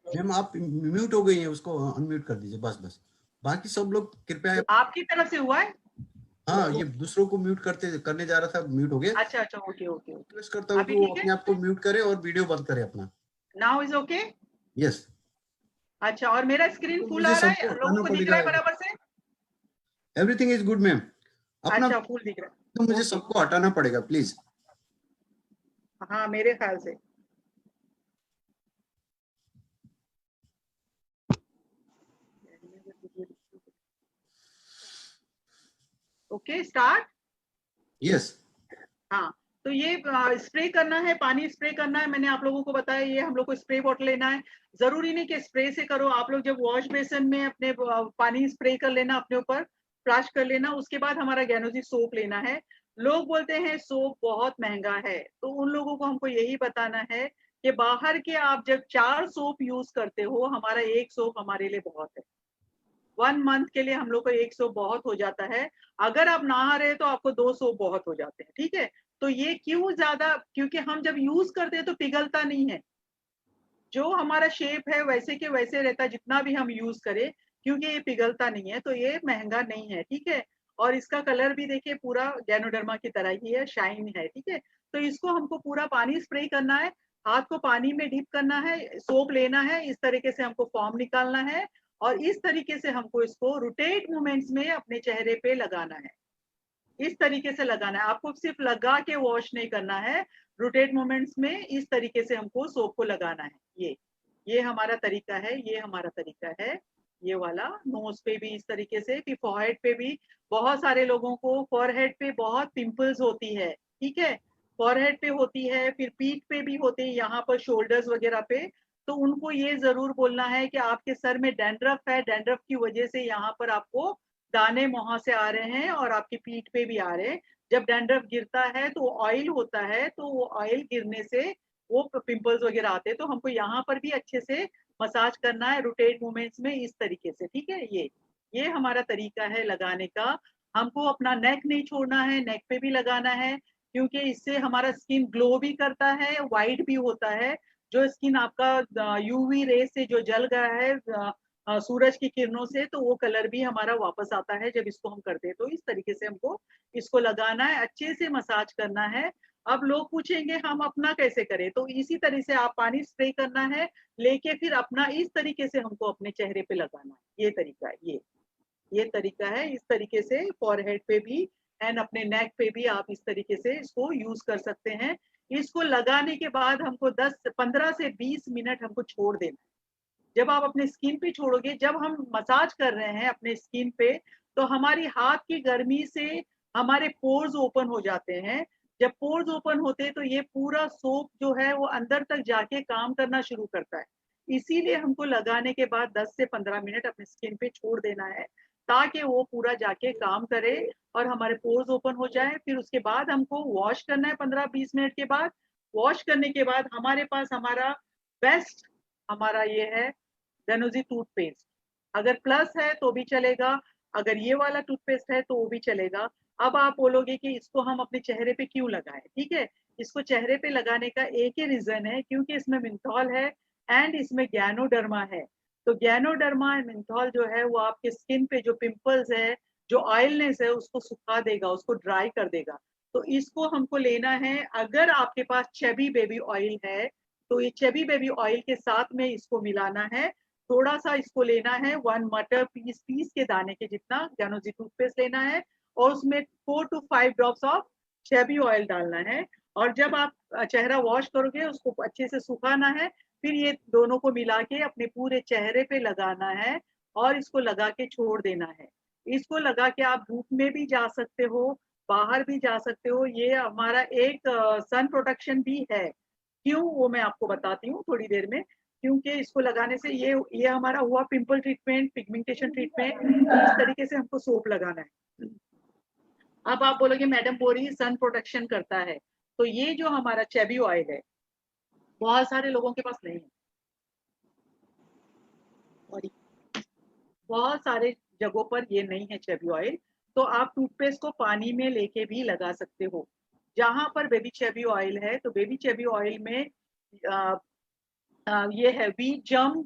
मैम आप म्यूट हो गई हैं, उसको अनम्यूट कर दीजिए, बस बस। बाकी सब लोग कृपया। आपकी तरफ से हुआ है? हाँ, ये दूसरों को म्यूट करने जा रहा था, म्यूट हो गया। अच्छा अच्छा, ओके ओके ओके। रिक्वेस्ट करता हूँ कि अभी वो ठीक है? अपने आप को म्यूट करे और वीडियो बंद करे अपना। Now is okay. यस। अच्छा, और मेरा स्क्रीन तो फुल मुझे आ रहा है, सबको लोगों हटाना को दिख रहा पड़ेगा। है बराबर से? Everything is good ma'am. अपना अच्छा, फुल दिख रहा तो है, मुझे ओके। सबको हटाना पड़ेगा प्लीज। हाँ, मेरे ख्याल से। Okay start. यस। हाँ, तो ये स्प्रे करना है, पानी स्प्रे करना है। मैंने आप लोगों को बताया ये हम लोग को स्प्रे बॉटल लेना है। जरूरी नहीं कि स्प्रे से करो, आप लोग जब वॉश बेसिन में अपने पानी स्प्रे कर लेना, अपने ऊपर फ्लश कर लेना। उसके बाद हमारा गैनोजी सोप लेना है। लोग बोलते हैं सोप बहुत महंगा है, तो उन लोगों को हमको यही बताना है कि बाहर के आप जब 4 सोप यूज करते हो, हमारा एक सोप हमारे लिए बहुत है। 1 मंथ के लिए हम लोग को 1 सोप बहुत हो जाता है। अगर आप नहा रहे तो आपको 2 सोप बहुत हो जाते हैं, ठीक है। तो ये क्यों ज्यादा, क्योंकि हम जब यूज करते हैं तो पिघलता नहीं है, जो हमारा शेप है वैसे के वैसे रहता है जितना भी हम यूज करें, क्योंकि ये पिघलता नहीं है, तो ये महंगा नहीं है, ठीक है। और इसका कलर भी देखिए पूरा गैनोडर्मा की तरह ही है, शाइन है, ठीक है। तो इसको हमको पूरा पानी स्प्रे करना है, हाथ को पानी में डिप करना है, सोप लेना है, इस तरीके से हमको फॉर्म निकालना है और इस तरीके से हमको इसको रोटेट मूवमेंट्स में अपने चेहरे पे लगाना है। इस तरीके से लगाना है, आपको सिर्फ लगा के वॉश नहीं करना है, रोटेट मोमेंट्स में इस तरीके से हमको सोप को लगाना है। ये हमारा तरीका है, ये हमारा तरीका है, ये वाला। नोज पे भी इस तरीके से, फिर फॉरहेड पे भी। बहुत सारे लोगों को फॉरहेड पे बहुत पिंपल्स होती है, ठीक है, फॉरहेड पे होती है, फिर पीठ पे भी होते हैं, यहाँ पर शोल्डर्स वगैरह पे। तो उनको ये जरूर बोलना है कि आपके सर में डैंड्रफ है, डैंड्रफ की वजह से यहाँ पर आपको दाने मुंह से आ रहे हैं और आपकी पीठ पे भी आ रहे हैं। जब डैंड्रफ गिरता है तो ऑयल होता है, तो वो ऑयल गिरने से वो पिंपल्स वगैरह आते हैं। तो हमको यहाँ पर भी अच्छे से मसाज करना है, रोटेट मूवमेंट्स में इस तरीके से, ठीक है। ये हमारा तरीका है लगाने का। हमको अपना नेक नहीं छोड़ना है, नेक पे भी लगाना है, क्योंकि इससे हमारा स्किन ग्लो भी करता है, वाइट भी होता है। जो स्किन आपका यूवी रे से जो जल गया है सूरज की किरणों से, तो वो कलर भी हमारा वापस आता है जब इसको हम करते हैं। तो इस तरीके से हमको इसको लगाना है, अच्छे से मसाज करना है। अब लोग पूछेंगे हम अपना कैसे करें, तो इसी तरह से आप पानी स्प्रे करना है, लेके फिर अपना इस तरीके से हमको अपने चेहरे पे लगाना है। ये तरीका है, ये तरीका है। इस तरीके से फॉरहेड पे भी एंड अपने नेक पे भी आप इस तरीके से इसको यूज कर सकते हैं। इसको लगाने के बाद हमको 15 से 20 मिनट हमको छोड़ देना है। जब आप अपने स्किन पे छोड़ोगे, जब हम मसाज कर रहे हैं अपने स्किन पे, तो हमारी हाथ की गर्मी से हमारे पोर्स ओपन हो जाते हैं। जब पोर्स ओपन होते हैं तो ये पूरा सोप जो है वो अंदर तक जाके काम करना शुरू करता है। इसीलिए हमको लगाने के बाद 10 से 15 मिनट अपने स्किन पे छोड़ देना है, ताकि वो पूरा जाके काम करे और हमारे पोर्स ओपन हो जाए। फिर उसके बाद हमको वॉश करना है 15-20 मिनट के बाद। वॉश करने के बाद हमारे पास हमारा बेस्ट हमारा ये है डेनोजी टूथपेस्ट। अगर प्लस है तो भी चलेगा, अगर ये वाला टूथपेस्ट है तो वो भी चलेगा। अब आप बोलोगे कि इसको हम अपने चेहरे पे क्यों लगाएं, ठीक है। इसको चेहरे पे लगाने का एक ही रीजन है, क्योंकि इसमें मिंथॉल है एंड इसमें गैनोडर्मा है। तो गैनोडर्मा एंड मिंथॉल जो है वो आपके स्किन पे जो पिंपल्स है, जो ऑयलनेस है, उसको सुखा देगा, उसको ड्राई कर देगा। तो इसको हमको लेना है। अगर आपके पास चेबी बेबी ऑयल है तो ये चेबी बेबी ऑयल के साथ में इसको मिलाना है। थोड़ा सा इसको लेना है, 1 मटर पीस के दाने के जितना गैनोजी टूथपेस्ट लेना है और उसमें 4 to 5 ड्रॉप्स ऑफ चेबी ऑयल डालना है। और जब आप चेहरा वॉश करोगे उसको अच्छे से सुखाना है, फिर ये दोनों को मिला के अपने पूरे चेहरे पे लगाना है और इसको लगा के छोड़ देना है। इसको लगा के आप धूप में भी जा सकते हो, बाहर भी जा सकते हो। ये हमारा एक सन प्रोटेक्शन भी है। क्यों, वो मैं आपको बताती हूँ थोड़ी देर में। क्योंकि इसको लगाने से ये हमारा हुआ पिंपल ट्रीटमेंट, पिगमेंटेशन ट्रीटमेंट। इस तरीके से हमको सोप लगाना है। अब आप बोलोगे मैडम बोरी सन प्रोटेक्शन करता है, तो ये जो हमारा चेबी ऑयल है बहुत सारे लोगों के पास नहीं है, और बहुत सारे जगहों पर ये नहीं है चेबी ऑयल। तो आप टूथपेस्ट को पानी में लेके भी लगा सकते हो। जहां पर बेबी चेबी ऑयल है, तो बेबी चेबी ऑयल में ये है व्हीट जम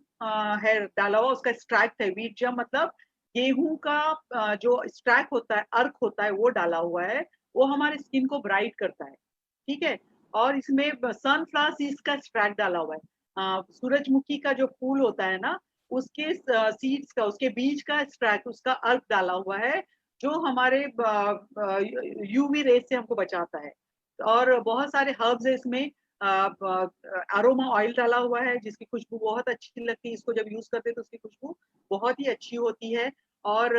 है डाला हुआ, उसका स्ट्रैक है। व्हीट जम मतलब गेहूं का जो स्ट्रैक होता है, अर्क होता है, वो डाला हुआ है। वो हमारे स्किन को ब्राइट करता है, ठीक है। और इसमें सनफ्लावर सीड्स का स्ट्रैक डाला हुआ है। सूरजमुखी का जो फूल होता है ना, उसके सीड्स का, उसके बीज का स्ट्रैक, उसका अर्क डाला हुआ है, जो हमारे यूवी रेस से हमको बचाता है। और बहुत सारे हर्ब्स है इसमें। अरोमा ऑयल डाला हुआ है जिसकी खुशबू बहुत अच्छी लगती है। इसको जब यूज करते हैं तो उसकी खुशबू बहुत ही अच्छी होती है। और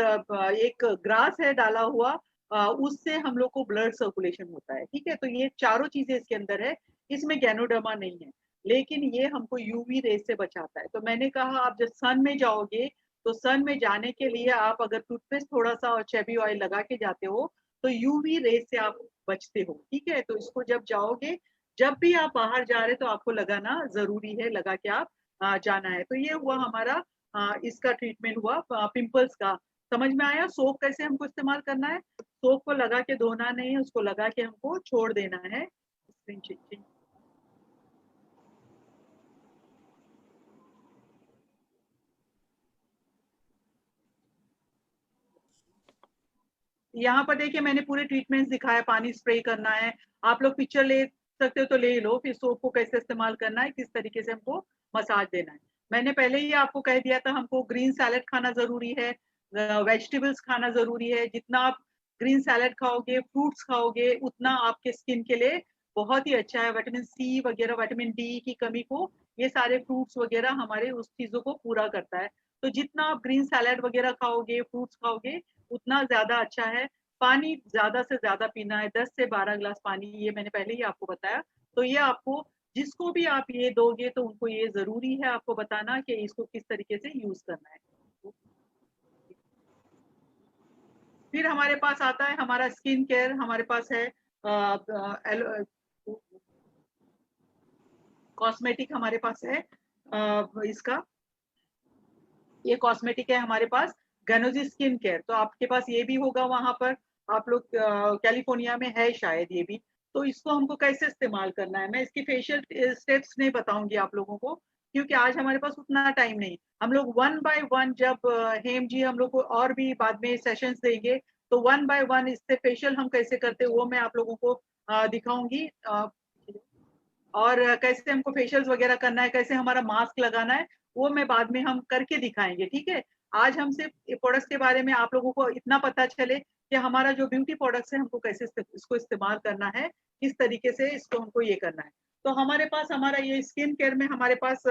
एक ग्रास है डाला हुआ, उससे हम लोग को ब्लड सर्कुलेशन होता है, ठीक है। तो ये चारों चीजें इसके अंदर है, इसमें गैनोडर्मा नहीं है, लेकिन ये हमको यूवी रेज से बचाता है। तो मैंने कहा आप जब सन में जाओगे तो सन में जाने के लिए आप अगर टूथपेस्ट थोड़ा सा और चेबी ऑयल लगा के जाते हो तो यूवी रेज से आप बचते हो, ठीक है। तो इसको जब जाओगे, जब भी आप बाहर जा रहे तो आपको लगाना जरूरी है, लगा के आप जाना है। तो ये हुआ हमारा इसका ट्रीटमेंट हुआ पिंपल्स का। समझ में आया सोप कैसे हमको इस्तेमाल करना है? सोप को लगा के धोना नहीं है, उसको लगा के हमको छोड़ देना है। यहाँ पर देखिए मैंने पूरे ट्रीटमेंट दिखाया, पानी स्प्रे करना है, आप लोग पिक्चर ले सकते हो तो ले लो, फिर सोप को कैसे इस्तेमाल करना है, किस तरीके से हमको मसाज देना है। मैंने पहले ही आपको कह दिया था हमको ग्रीन सैलेड खाना जरूरी है, वेजिटेबल्स खाना जरूरी है। जितना आप ग्रीन सैलेड खाओगे, फ्रूट्स खाओगे, उतना आपके स्किन के लिए बहुत ही अच्छा है। विटामिन सी वगैरह, विटामिन डी की कमी को ये सारे फ्रूट्स वगैरह हमारे उस चीजों को पूरा करता है। तो जितना आप ग्रीन सैलेड वगैरह खाओगे, फ्रूट्स खाओगे, उतना ज्यादा अच्छा है। पानी ज्यादा से ज्यादा पीना है, 10 से 12 गिलास पानी, ये मैंने पहले ही आपको बताया। तो ये आपको जिसको भी आप ये दोगे तो उनको ये जरूरी है आपको बताना कि इसको किस तरीके से यूज करना है। फिर हमारे पास आता है हमारा स्किन केयर, हमारे पास है कॉस्मेटिक, हमारे पास है इसका, ये कॉस्मेटिक है हमारे पास गैनोजी स्किन केयर। तो आपके पास ये भी होगा वहां पर, आप लोग कैलिफोर्निया में है शायद ये भी। तो इसको हमको कैसे इस्तेमाल करना है, मैं इसकी फेशियल स्टेप्स नहीं बताऊंगी आप लोगों को, क्योंकि आज हमारे पास उतना टाइम नहीं। हम लोग वन बाय वन, जब हेम जी हम लोग को और भी बाद में सेशंस देंगे तो वन बाय वन इससे फेशियल हम कैसे करते हैं वो मैं आप लोगों को दिखाऊंगी। और कैसे हमको फेशियल्स वगैरह करना है, कैसे हमारा मास्क लगाना है, वो मैं बाद में हम करके दिखाएंगे, ठीक है। आज हम सिर्फ प्रोडक्ट्स के बारे में आप लोगों को इतना पता चले कि हमारा जो ब्यूटी प्रोडक्ट्स है हमको कैसे इसको इस्तेमाल करना है, किस तरीके से इसको हमको ये करना है। तो हमारे पास हमारा ये स्किन केयर में हमारे पास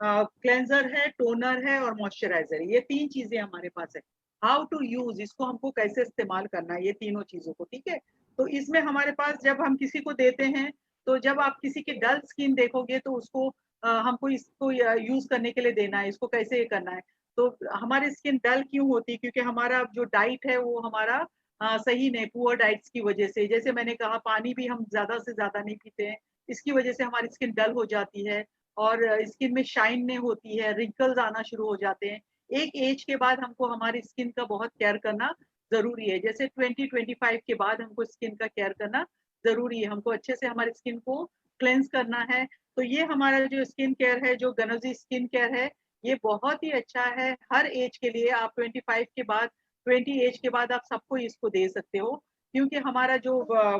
क्लेंजर है, टोनर है और मॉइस्चराइजर है, ये तीन चीजें हमारे पास है। हाउ टू यूज, इसको हमको कैसे इस्तेमाल करना है, ये तीनों चीजों को, ठीक है। तो इसमें हमारे पास जब हम किसी को देते हैं, तो जब आप किसी की डल स्किन देखोगे तो उसको हमको इसको यूज करने के लिए देना है, इसको कैसे ये करना है। तो हमारी स्किन डल क्यों होती है? क्योंकि हमारा जो डाइट है वो हमारा सही नहीं, पुअर डाइट्स की वजह से। जैसे मैंने कहा पानी भी हम ज्यादा से ज्यादा नहीं पीते हैं, इसकी वजह से हमारी स्किन डल हो जाती है और स्किन में शाइन नहीं होती है, रिंकल्स आना शुरू हो जाते हैं। एक एज के बाद हमको हमारी स्किन का बहुत केयर करना जरूरी है, जैसे 20-25 के बाद हमको स्किन का केयर करना जरूरी है, हमको अच्छे से हमारी स्किन को क्लेंस करना है। तो ये हमारा जो स्किन केयर है, जो गनोजी स्किन केयर है, ये बहुत ही अच्छा है हर एज के लिए। आप 25 के बाद, 20 एज के बाद आप सबको इसको दे सकते हो, क्योंकि हमारा जो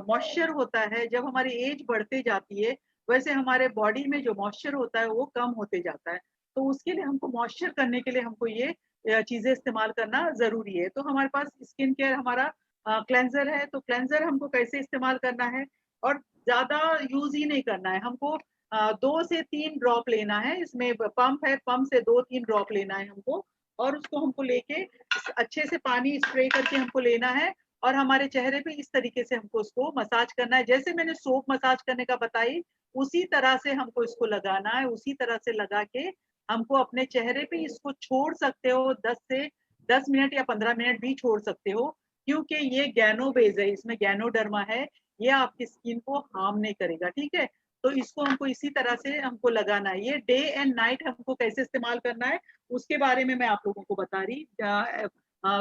मॉइस्चर होता है, जब हमारी एज बढ़ते जाती है वैसे हमारे बॉडी में जो मॉइस्चर होता है वो कम होते जाता है। तो उसके लिए हमको मॉइस्चर करने के लिए हमको ये चीजें इस्तेमाल करना जरूरी है। तो हमारे पास स्किन केयर हमारा क्लेंजर है। तो क्लेंजर हमको कैसे इस्तेमाल करना है, और ज्यादा यूज ही नहीं करना है हमको, 2 से 3 ड्रॉप लेना है, इसमें पंप है, पंप से 2-3 ड्रॉप लेना है हमको, और उसको हमको लेके अच्छे से पानी स्प्रे करके हमको लेना है, और हमारे चेहरे पे इस तरीके से हमको उसको मसाज करना है। जैसे मैंने सोप मसाज करने का बताई उसी तरह से हमको इसको लगाना है, उसी तरह से लगा के हमको अपने चेहरे पे इसको छोड़ सकते हो, 10 मिनट या 15 मिनट भी छोड़ सकते हो, क्योंकि ये गैनो बेस है, इसमें गैनोडर्मा है, ये आपकी स्किन को हार्म नहीं करेगा, ठीक है। तो इसको हमको इसी तरह से हमको लगाना है। ये डे एंड नाइट हमको कैसे इस्तेमाल करना है उसके बारे में मैं आप लोगों को बता रही।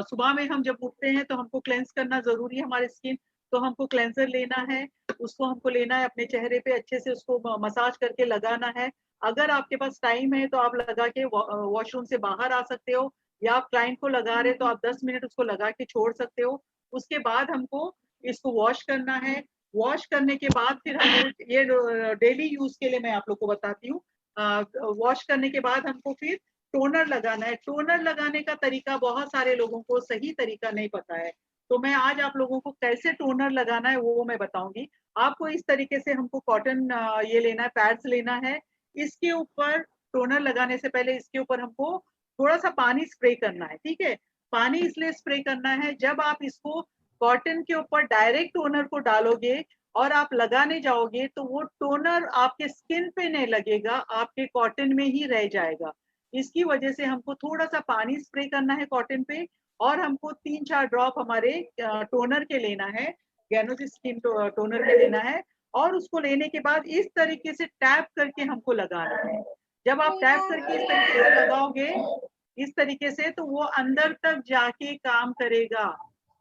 सुबह में हम जब उठते हैं तो हमको क्लेंस करना जरूरी है हमारी स्किन, तो हमको क्लेंजर लेना है, उसको हमको लेना है अपने चेहरे पे, अच्छे से उसको मसाज करके लगाना है। अगर आपके पास टाइम है तो आप लगा के वॉशरूम से बाहर आ सकते हो, या आप क्लाइंट को लगा रहे तो आप 10 मिनट उसको लगा के छोड़ सकते हो। उसके बाद हमको इसको वॉश करना है। वॉश करने के बाद फिर हम ये डेली यूज के लिए मैं आप लोग को बताती हूँ। वॉश करने के बाद हमको फिर टोनर लगाना है। टोनर लगाने का तरीका बहुत सारे लोगों को सही तरीका नहीं पता है, तो मैं आज आप लोगों को कैसे टोनर लगाना है वो मैं बताऊंगी आपको। इस तरीके से हमको कॉटन ये लेना है, पैड्स लेना है, इसके ऊपर टोनर लगाने से पहले इसके ऊपर हमको थोड़ा सा पानी स्प्रे करना है, ठीक है। पानी इसलिए स्प्रे करना है, जब आप इसको कॉटन के ऊपर डायरेक्ट टोनर को डालोगे और आप लगाने जाओगे तो वो टोनर आपके स्किन पे नहीं लगेगा, आपके कॉटन में ही रह जाएगा। इसकी वजह से हमको थोड़ा सा पानी स्प्रे करना है कॉटन पे और हमको 3-4 ड्रॉप हमारे टोनर के लेना है, गैनोसिस स्किन टोनर के लेना है और उसको लेने के बाद इस तरीके से टैप करके हमको लगाना है। जब आप टैप करके इस तरीके से लगाओगे इस तरीके से तो वो अंदर तक जाके काम करेगा।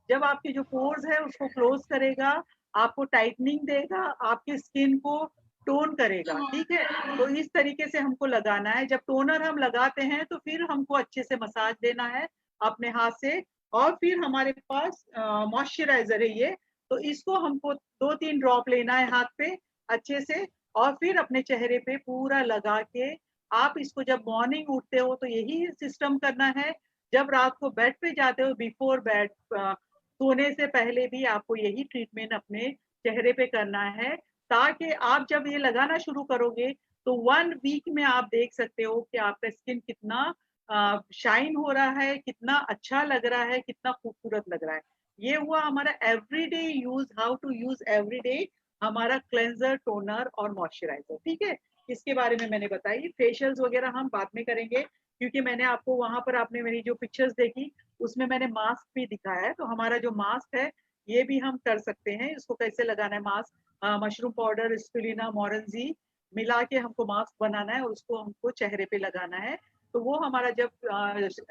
जब आपके जो पोर्स है उसको क्लोज करेगा, आपको टाइटनिंग देगा, आपकी स्किन को टोन करेगा, ठीक है। तो इस तरीके से हमको लगाना है। जब टोनर हम लगाते हैं तो फिर हमको अच्छे से मसाज देना है अपने हाथ से और फिर हमारे पास मॉइस्चराइजर है ये, तो इसको हमको 2-3 ड्रॉप लेना है हाथ पे अच्छे से और फिर अपने चेहरे पे पूरा लगा के आप इसको जब मॉर्निंग उठते हो तो यही सिस्टम करना है। जब रात को बेड पे जाते हो बिफोर बेड सोने से पहले भी आपको यही ट्रीटमेंट अपने चेहरे पे करना है ताकि आप जब ये लगाना शुरू करोगे तो 1 वीक में आप देख सकते हो कि आपका स्किन कितना शाइन हो रहा है, कितना अच्छा लग रहा है, कितना खूबसूरत लग रहा है। ये हुआ हमारा everyday use, how to use everyday हमारा क्लेंजर, टोनर और मॉइस्चराइजर, ठीक है। इसके बारे में मैंने बताई। फेशियल्स वगैरह हम बाद में करेंगे क्योंकि मैंने आपको वहां पर आपने मेरी जो पिक्चर्स देखी उसमें मैंने मास्क भी दिखाया है। तो हमारा जो मास्क है ये भी हम कर सकते हैं। इसको कैसे लगाना है मास्क, मशरूम पाउडर, स्पिरुलिना, मोरेंजी मिला के हमको मास्क बनाना है और उसको हमको चेहरे पे लगाना है। तो वो हमारा जब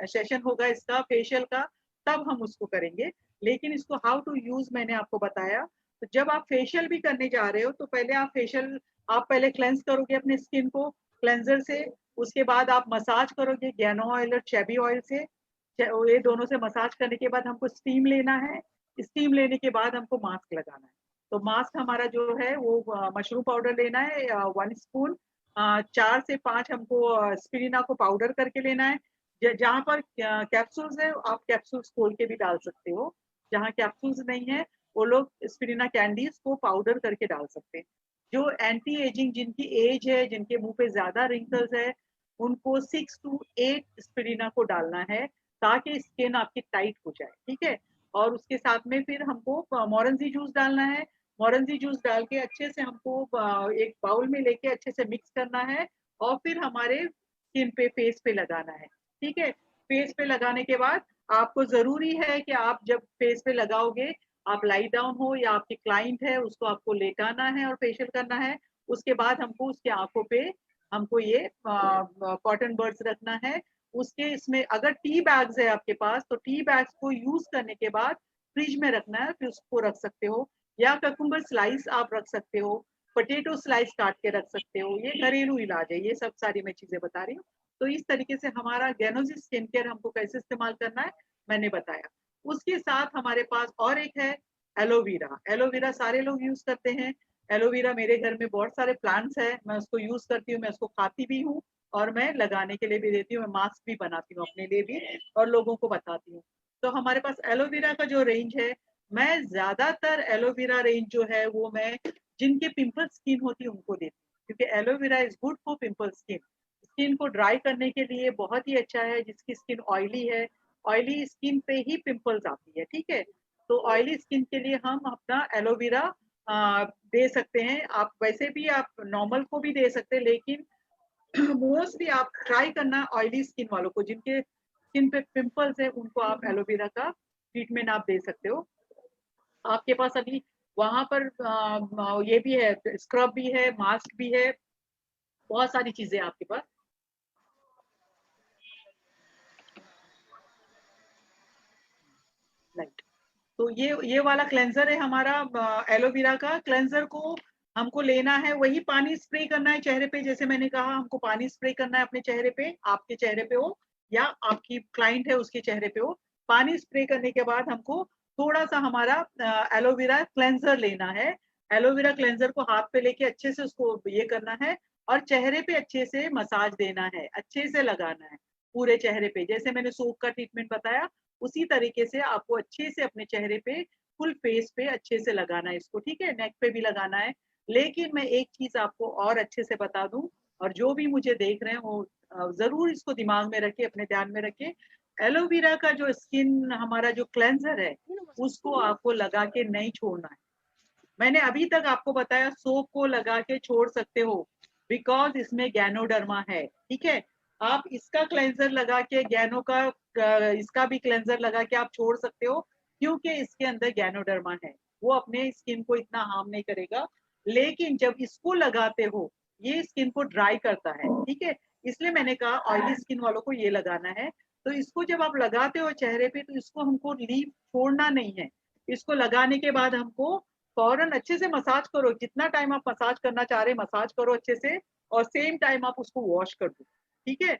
सेशन होगा इसका फेशियल का तब हम उसको करेंगे। लेकिन इसको हाउ टू यूज मैंने आपको बताया। तो जब आप फेशियल भी करने जा रहे हो तो पहले आप पहले क्लेंस करोगे अपने स्किन को क्लेंजर से, उसके बाद आप मसाज करोगे गैनो ऑयल और चेबी ऑयल से। ये दोनों से मसाज करने के बाद हमको स्टीम लेना है। स्टीम लेने के बाद हमको मास्क लगाना है। तो मास्क हमारा जो है वो मशरूम पाउडर लेना है 1 स्पून, 4 से 5 हमको स्पिरुलिना को पाउडर करके लेना है। जहाँ पर कैप्सूल्स है आप कैप्सूल्स खोल के भी डाल सकते हो, जहाँ कैप्सूल्स नहीं है वो लोग स्पिरुलिना कैंडीज को पाउडर करके डाल सकते हैं। जो एंटी एजिंग जिनकी एज है, जिनके मुंह पे ज्यादा रिंकल्स है, उनको 6 to 8 स्पिरुलिना को डालना है ताकि स्किन आपकी टाइट हो जाए, ठीक है। और उसके साथ में फिर हमको मोरेंजी जूस डालना है। मोरेंजी जूस डाल के अच्छे से हमको एक बाउल में लेके अच्छे से मिक्स करना है और फिर हमारे स्किन पे फेस पे लगाना है, ठीक है। फेस पे लगाने के बाद आपको जरूरी है कि आप जब फेस पे लगाओगे आप लाई डाउन हो या आपके क्लाइंट है उसको आपको लेटाना है और फेशियल करना है। उसके बाद हमको उसके आंखों पे हमको ये कॉटन बर्ड्स रखना है। उसके इसमें अगर टी बैग्स है आपके पास तो टी बैग्स को यूज करने के बाद फ्रिज में रखना है, फिर उसको रख सकते हो या ककुम्बर स्लाइस आप रख सकते हो, पोटेटो स्लाइस काट के रख सकते हो। ये घरेलू इलाज है, ये सब सारी मैं चीजें बता रही हूँ। तो इस तरीके से हमारा गैनोसिस स्किन केयर हमको कैसे इस्तेमाल करना है मैंने बताया। उसके साथ हमारे पास और एक है एलोवेरा। एलोवेरा सारे लोग यूज करते हैं। एलोवेरा मेरे घर में बहुत सारे प्लांट्स है, मैं उसको यूज करती हूँ, मैं उसको खाती भी हूँ और मैं लगाने के लिए भी देती हूँ, मैं मास्क भी बनाती हूँ अपने लिए भी और लोगों को बताती हूँ। तो हमारे पास एलोवेरा का जो रेंज है, मैं ज्यादातर एलोवेरा रेंज जो है वो मैं जिनके पिंपल स्किन होती है उनको देती हूँ क्योंकि aloe vera is good for pimple skin. Skin को ड्राई करने के लिए बहुत ही अच्छा है। जिसकी स्किन ऑयली है, ऑयली स्किन पे ही पिंपल्स आती है, ठीक है। तो ऑयली स्किन के लिए हम अपना एलोवेरा दे सकते हैं। आप वैसे भी आप नॉर्मल को भी दे सकते हैं लेकिन मोस्टली आप ट्राई करना ऑयली स्किन वालों को, जिनके स्किन पे पिंपल्स है उनको आप एलोवेरा का ट्रीटमेंट आप दे सकते हो। आपके पास अभी वहां पर ये भी है, स्क्रब भी है, मास्क भी है, बहुत सारी चीजें आपके पास। राइट। तो ये वाला क्लेंजर है हमारा एलोवेरा का। क्लेंजर को हमको लेना है, वही पानी स्प्रे करना है चेहरे पे, जैसे मैंने कहा हमको पानी स्प्रे करना है अपने चेहरे पे, आपके चेहरे पे हो या आपकी क्लाइंट है उसके चेहरे पे हो। पानी स्प्रे करने के बाद हमको थोड़ा सा हमारा एलोवेरा क्लेंजर लेना है। एलोवेरा क्लेंजर को हाथ पे लेके अच्छे से उसको ये करना है और चेहरे पे अच्छे से मसाज देना है, अच्छे से लगाना है पूरे चेहरे पे। जैसे मैंने सोप का ट्रीटमेंट बताया उसी तरीके से आपको अच्छे से अपने चेहरे पे फुल फेस पे अच्छे से लगाना है इसको, ठीक है। नेक पे भी लगाना है। लेकिन मैं एक चीज आपको और अच्छे से बता दूं और जो भी मुझे देख रहे हैं वो जरूर इसको दिमाग में रखे, अपने ध्यान में रखे। एलोवेरा का जो स्किन हमारा जो क्लेंजर है उसको आपको लगा के नहीं छोड़ना है। मैंने अभी तक आपको बताया सोप को लगा के छोड़ सकते हो बिकॉज इसमें गैनोडर्मा है, ठीक है। आप इसका क्लेंजर लगा के गैनो का इसका भी क्लेंजर लगा के आप छोड़ सकते हो क्योंकि इसके अंदर गैनोडर्मा है, वो अपने स्किन को इतना हार्म नहीं करेगा। लेकिन जब इसको लगाते हो ये स्किन को ड्राई करता है, ठीक है। इसलिए मैंने कहा ऑयली स्किन वालों को ये लगाना है। तो इसको जब आप लगाते हो चेहरे पे तो इसको हमको लीव छोड़ना नहीं है। इसको लगाने के बाद हमको फौरन अच्छे से मसाज करो, जितना टाइम आप मसाज करना चाह रहे हैं मसाज करो अच्छे से, और सेम टाइम आप उसको वॉश कर दो, ठीक है।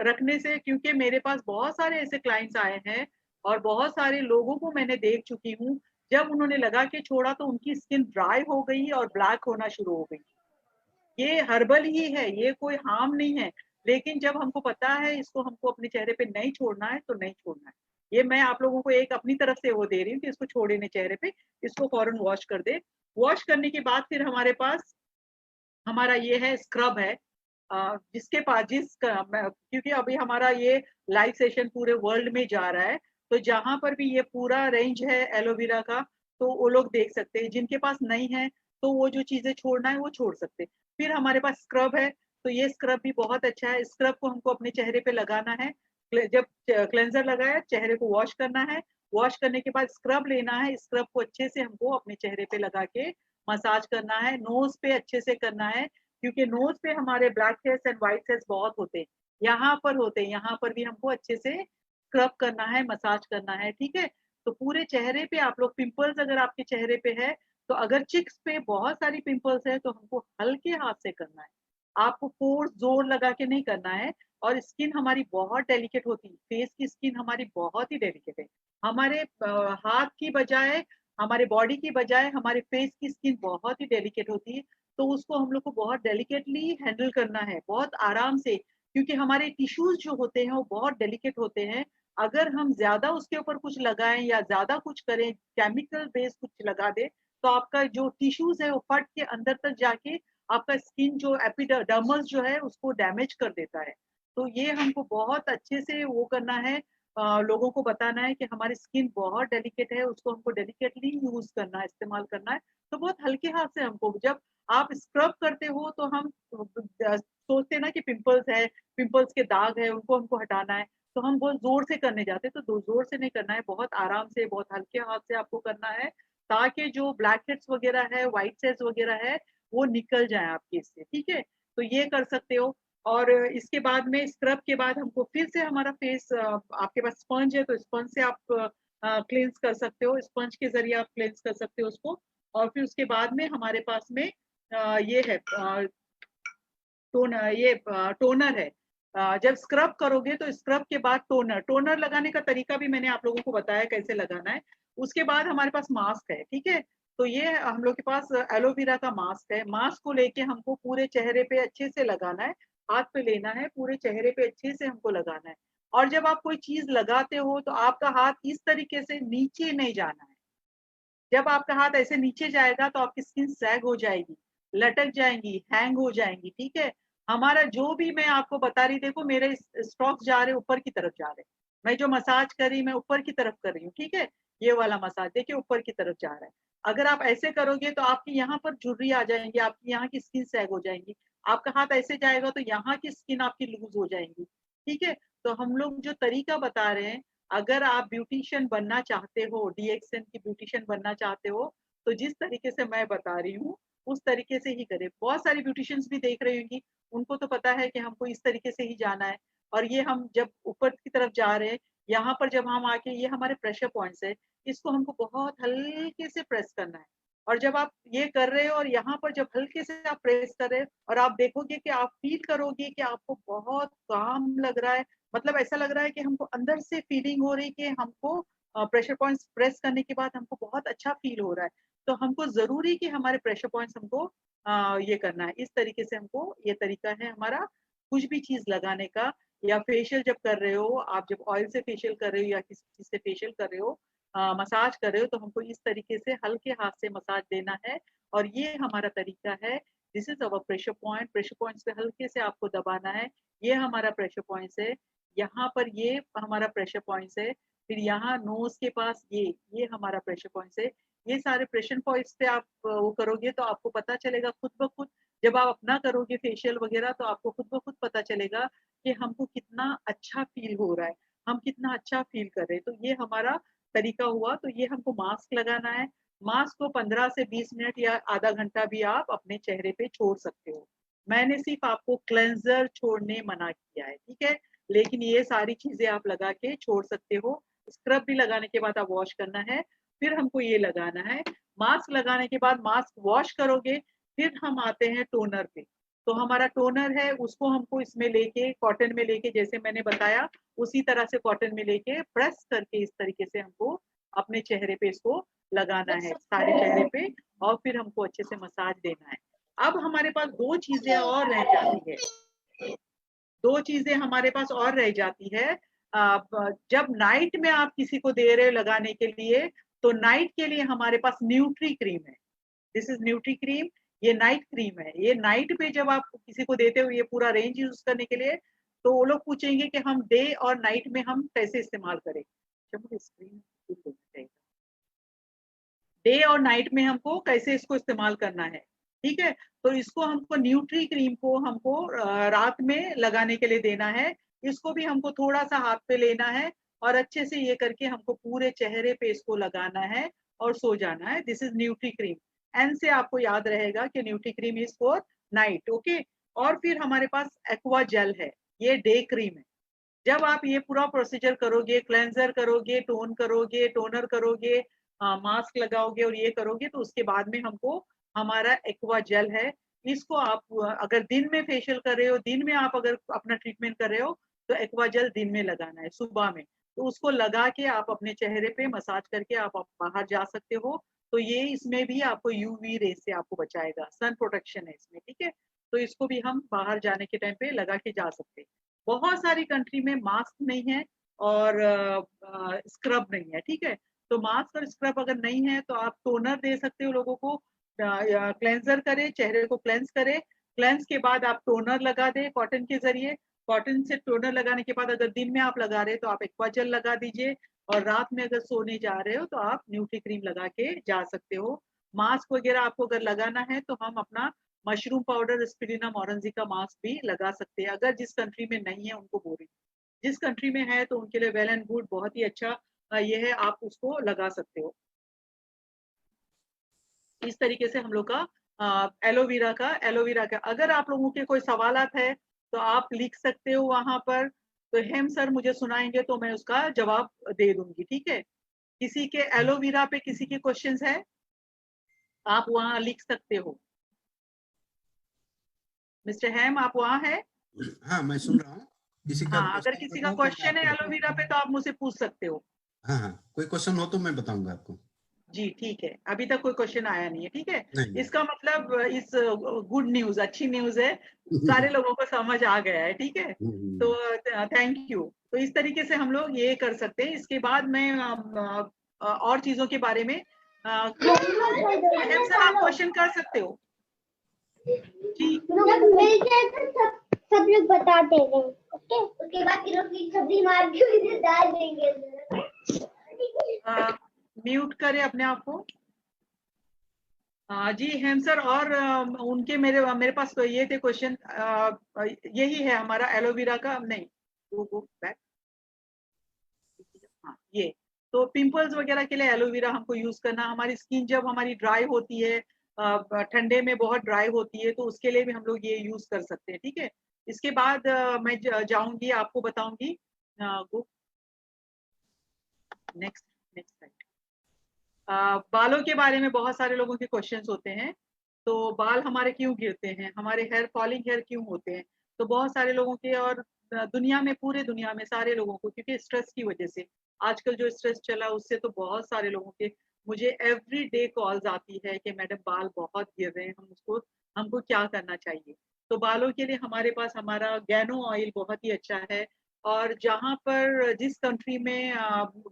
रखने से, क्योंकि मेरे पास बहुत सारे ऐसे क्लाइंट्स आए हैं और बहुत सारे लोगों को मैंने देख चुकी हूँ, जब उन्होंने लगा के छोड़ा तो उनकी स्किन ड्राई हो गई और ब्लैक होना शुरू हो गई। ये हर्बल ही है, ये कोई हार्म नहीं है। लेकिन जब हमको पता है इसको हमको अपने चेहरे पे नहीं छोड़ना है तो नहीं छोड़ना है। ये मैं आप लोगों को एक अपनी तरफ से वो दे रही हूँ कि इसको छोड़े नहीं चेहरे पे, इसको फौरन वॉश कर दे। वॉश करने के बाद फिर हमारे पास हमारा ये है स्क्रब है, जिसके पास क्योंकि अभी हमारा ये लाइव सेशन पूरे वर्ल्ड में जा रहा है, तो जहां पर भी ये पूरा रेंज है एलोवेरा का तो वो लोग देख सकते हैं। जिनके पास नहीं है तो वो जो चीजें छोड़ना है वो छोड़ सकते हैं। फिर हमारे पास स्क्रब है, तो ये स्क्रब भी बहुत अच्छा है। स्क्रब को हमको अपने चेहरे पे लगाना है। जब क्लेंजर लगाया चेहरे को वॉश करना है, वॉश करने के बाद स्क्रब लेना है। स्क्रब को अच्छे से हमको अपने चेहरे पे लगा के मसाज करना है। नोज पे अच्छे से करना है क्योंकि नोज पे हमारे black heads and white heads बहुत होते हैं, यहाँ पर होते हैं, यहाँ पर भी हमको अच्छे से स्क्रब करना है, मसाज करना है, ठीक है। तो पूरे चेहरे पे आप लोग, पिंपल्स अगर आपके चेहरे पे है तो अगर चिक्स पे बहुत सारी पिंपल्स है तो हमको हल्के हाथ से करना है, आपको फोर्स जोर लगा के नहीं करना है। और स्किन हमारी बहुत डेलिकेट होती है, फेस की स्किन हमारी बहुत ही डेलिकेट है। हमारे हाथ की बजाय, हमारे बॉडी की बजाय हमारे फेस की स्किन बहुत ही डेलिकेट होती है। तो उसको हम लोग को बहुत डेलिकेटली हैंडल करना है, बहुत आराम से, क्योंकि हमारे टिश्यूज जो होते हैं वो बहुत डेलिकेट होते हैं। अगर हम ज्यादा उसके ऊपर कुछ लगाएं या ज्यादा कुछ करें, केमिकल बेस्ड कुछ लगा दे, तो आपका जो टिश्यूज है वो फट के अंदर तक जाके आपका स्किन जो एपिडर्मस जो है उसको डैमेज कर देता है। तो ये हमको बहुत अच्छे से वो करना है, लोगों को बताना है कि हमारी स्किन बहुत डेलिकेट है, उसको हमको डेलिकेटली यूज करना है, इस्तेमाल करना है। तो बहुत हल्के हाथ से हमको, जब आप स्क्रब करते हो तो हम सोचते हैं ना कि पिंपल्स है, पिंपल्स के दाग है, उनको हमको हटाना है, तो हम बहुत जोर से करने जाते हैं। तो जोर से नहीं करना है, बहुत आराम से, बहुत हल्के हाथ से आपको करना है, ताकि जो ब्लैक हेड्स वगैरह है, व्हाइट हेड्स वगैरह है, वो निकल जाए आपके इससे, ठीक है। तो ये कर सकते हो। और इसके बाद में स्क्रब के बाद हमको फिर से हमारा फेस, आपके पास स्पंज है तो स्पंज से आप क्लेंस कर सकते हो, स्पंज के जरिए आप क्लेंस कर सकते हो उसको। और फिर उसके बाद में हमारे पास में ये है टोनर है। जब स्क्रब करोगे तो स्क्रब के बाद टोनर लगाने का तरीका भी मैंने आप लोगों को बताया कैसे लगाना है। उसके बाद हमारे पास मास्क है, ठीक है। तो ये हम लोग के पास एलोवेरा का मास्क है। मास्क को लेके हमको पूरे चेहरे पे अच्छे से लगाना है, हाथ पे लेना है, पूरे चेहरे पे अच्छे से हमको लगाना है। और जब आप कोई चीज लगाते हो तो आपका हाथ इस तरीके से नीचे नहीं जाना है। जब आपका हाथ ऐसे नीचे जाएगा तो आपकी स्किन सैग हो जाएगी, लटक जाएंगी, हैंग हो जाएंगी, ठीक है। हमारा जो भी मैं आपको बता रही, देखो मेरे स्ट्रोक्स जा रहे ऊपर की तरफ जा रहे, मैं जो मसाज कर रही मैं ऊपर की तरफ कर रही हूँ, ठीक है। ये वाला मसाज देखिए ऊपर की तरफ जा रहा है। अगर आप ऐसे करोगे तो आपकी यहाँ पर झुर्री आ जाएंगी, आपकी यहाँ की स्किन सैग हो जाएंगी। आपका हाथ ऐसे जाएगा तो यहाँ की स्किन आपकी लूज हो जाएंगी, ठीक है। तो हम लोग जो तरीका बता रहे हैं, अगर आप ब्यूटिशियन बनना चाहते हो, डीएक्सएन की ब्यूटिशियन बनना चाहते हो, तो जिस तरीके से मैं बता रही हूँ उस तरीके से ही करें। बहुत सारी ब्यूटिशियंस भी देख रही होंगी, उनको तो पता है कि हमको इस तरीके से ही जाना है। और ये हम जब ऊपर की तरफ जा रहे हैं, यहाँ पर जब हम आके, ये हमारे प्रेशर पॉइंट्स है, इसको हमको बहुत हल्के से प्रेस करना है। और जब आप ये कर रहे हो और यहाँ पर जब हल्के से आप प्रेस कर रहे हो और आप देखोगे कि आप फील करोगे कि आपको बहुत काम लग रहा है, मतलब ऐसा लग रहा है कि हमको अंदर से फीलिंग हो रही कि हमको प्रेशर पॉइंट्स प्रेस करने के बाद हमको बहुत अच्छा फील हो रहा है। तो हमको जरूरी कि हमारे प्रेशर पॉइंट्स हमको ये करना है। इस तरीके से हमको, ये तरीका है हमारा कुछ भी चीज लगाने का। या फेशियल जब कर रहे हो आप, जब ऑयल से फेशियल कर रहे हो या किसी चीज से फेशियल कर रहे हो, मसाज कर रहे हो, तो हमको इस तरीके से हल्के हाथ से मसाज देना है। और ये हमारा तरीका है। This is our pressure point. Pressure points पे हल्के से आपको दबाना है। ये हमारा प्रेशर पॉइंट्स है। यहाँ पर ये हमारा प्रेशर पॉइंट्स है, फिर यहाँ नोज के पास ये हमारा प्रेशर पॉइंट्स है। ये सारे प्रेशर पॉइंट्स पे आप वो करोगे तो आपको पता चलेगा खुद ब खुद। जब आप अपना करोगे फेशियल वगैरह तो आपको खुद ब खुद पता चलेगा कि हमको कितना अच्छा फील हो रहा है, हम कितना अच्छा फील कर रहे हैं। तो ये हमारा तरीका हुआ। तो ये हमको मास्क लगाना है। मास्क को 15 से 20 मिनट या आधा घंटा भी आप अपने चेहरे पे छोड़ सकते हो। मैंने सिर्फ आपको क्लेंजर छोड़ने मना किया है, ठीक है, लेकिन ये सारी चीजें आप लगा के छोड़ सकते हो। स्क्रब भी लगाने के बाद आप वॉश करना है, फिर हमको ये लगाना है। मास्क लगाने के बाद मास्क वॉश करोगे, फिर हम आते हैं टोनर पे। तो हमारा टोनर है उसको हमको इसमें लेके कॉटन में लेके, जैसे मैंने बताया उसी तरह से कॉटन में लेके प्रेस करके इस तरीके से हमको अपने चेहरे पे इसको लगाना है, सारे चेहरे पे, और फिर हमको अच्छे से मसाज देना है। अब हमारे पास दो चीजें और रह जाती है, दो चीजें हमारे पास और रह जाती है। जब नाइट में आप किसी को दे रहे हो लगाने के लिए, तो नाइट के लिए हमारे पास न्यूट्री क्रीम है। दिस इज न्यूट्री क्रीम, ये नाइट क्रीम है। ये नाइट पे जब आप किसी को देते हो ये पूरा रेंज यूज करने के लिए, तो वो लोग पूछेंगे कि हम डे और नाइट में हम कैसे इस्तेमाल करें। स्क्रीन डे और नाइट में हमको कैसे इसको इस्तेमाल करना है, ठीक है। तो इसको हमको न्यूट्री क्रीम को हमको रात में लगाने के लिए देना है। इसको भी हमको थोड़ा सा हाथ पे लेना है और अच्छे से ये करके हमको पूरे चेहरे पे इसको लगाना है और सो जाना है। This is nutri cream. N से आपको याद रहेगा कि nutri cream is for night, okay. और फिर हमारे पास एक्वा जेल है, ये डे क्रीम है। जब आप ये पूरा प्रोसीजर करोगे, क्लेंजर करोगे, टोन करोगे, टोनर करोगे, मास्क लगाओगे और ये करोगे, तो उसके बाद में हमको हमारा एक्वा जेल है। इसको आप अगर दिन में फेशियल कर रहे हो, दिन में आप अगर अपना ट्रीटमेंट कर रहे हो, तो एक्वा जेल दिन में लगाना है, सुबह में। तो उसको लगा के आप अपने चेहरे पे मसाज करके आप बाहर जा सकते हो। तो ये इसमें भी आपको यूवी रे से आपको बचाएगा, सन प्रोटेक्शन है इसमें, ठीक है। तो इसको भी हम बाहर जाने के टाइम पे लगा के जा सकते हैं। बहुत सारी कंट्री में मास्क नहीं है और स्क्रब नहीं है, ठीक है। तो मास्क और स्क्रब अगर नहीं है तो आप टोनर दे सकते हो लोगों को, क्लेंजर करे, चेहरे को क्लेंस करे। क्लेंस के बाद आप टोनर लगा दे कॉटन के जरिए। कॉटन से टोनर लगाने के बाद अगर दिन में आप लगा रहे हो तो आप एक्वा जेल लगा दीजिए, और रात में अगर सोने जा रहे हो तो आप न्यूट्री क्रीम लगा के जा सकते हो। मास्क वगैरह आपको अगर लगाना है तो हम अपना मशरूम पाउडर स्पिरुलिना ओरेंजी मास्क भी लगा सकते हैं, अगर जिस कंट्री में नहीं है उनको बोल रही हूँ। जिस कंट्री में है तो उनके लिए वेल एंड गुड, बहुत ही अच्छा ये है, आप उसको लगा सकते हो। इस तरीके से हम लोग का एलोवेरा का अगर आप लोगों के कोई सवालात है तो आप लिख सकते हो वहां पर। तो हेम सर मुझे सुनाएंगे तो मैं उसका जवाब दे दूंगी, ठीक है। किसी के एलोवेरा पे किसी के क्वेश्चंस है, आप वहां लिख सकते हो। मिस्टर हेम आप वहां है? हाँ, मैं सुन रहा हूँ। किसी का हाँ, अगर क्वेश्चन किसी का बताऊं तो मैं क्वेश्चन है आपको एलोवेरा बताऊंगा। पे तो आप मुझसे पूछ सकते हो। हाँ हाँ, कोई क्वेश्चन हो तो मैं बताऊंगा आपको। जी ठीक है, अभी तक कोई क्वेश्चन आया नहीं है, ठीक है। नहीं इसका मतलब इस गुड न्यूज, अच्छी न्यूज है, सारे लोगों को समझ आ गया है, ठीक है। तो थैंक यू। तो इस तरीके से हम लोग ये कर सकते हैं। इसके बाद मैं और चीजों के बारे में सर आप क्वेश्चन कर सकते हो जी। सब लोग बता देंगे, ओके। उसके बाद की सब्जी मार के इधर डाल देंगे। म्यूट करें अपने आप को। जी हेम सर, और उनके मेरे पास तो ये थे क्वेश्चन, यही है हमारा एलोवेरा का, नहीं वो बैक। हाँ ये तो पिंपल्स वगैरह के लिए एलोवेरा हमको यूज करना, हमारी स्किन जब हमारी ड्राई होती है, ठंडे में बहुत ड्राई होती है, तो उसके लिए भी हम लोग ये यूज कर सकते हैं, ठीक है। इसके बाद मैं जाऊंगी, आपको बताऊंगी। Next next side. बालों के बारे में बहुत सारे लोगों के क्वेश्चंस होते हैं। तो बाल हमारे क्यों गिरते हैं, हमारे हेयर फॉलिंग हेयर क्यों होते हैं। तो बहुत सारे लोगों के, और दुनिया में, पूरे दुनिया में सारे लोगों को, क्योंकि स्ट्रेस की वजह से, आजकल जो स्ट्रेस चला उससे तो बहुत सारे लोगों के, मुझे एवरी डे कॉल्स आती है कि मैडम बाल बहुत गिर रहे हैं, हमको क्या करना चाहिए। तो बालों के लिए हमारे पास हमारा गैनो ऑयल बहुत ही अच्छा है। और जहाँ पर जिस कंट्री में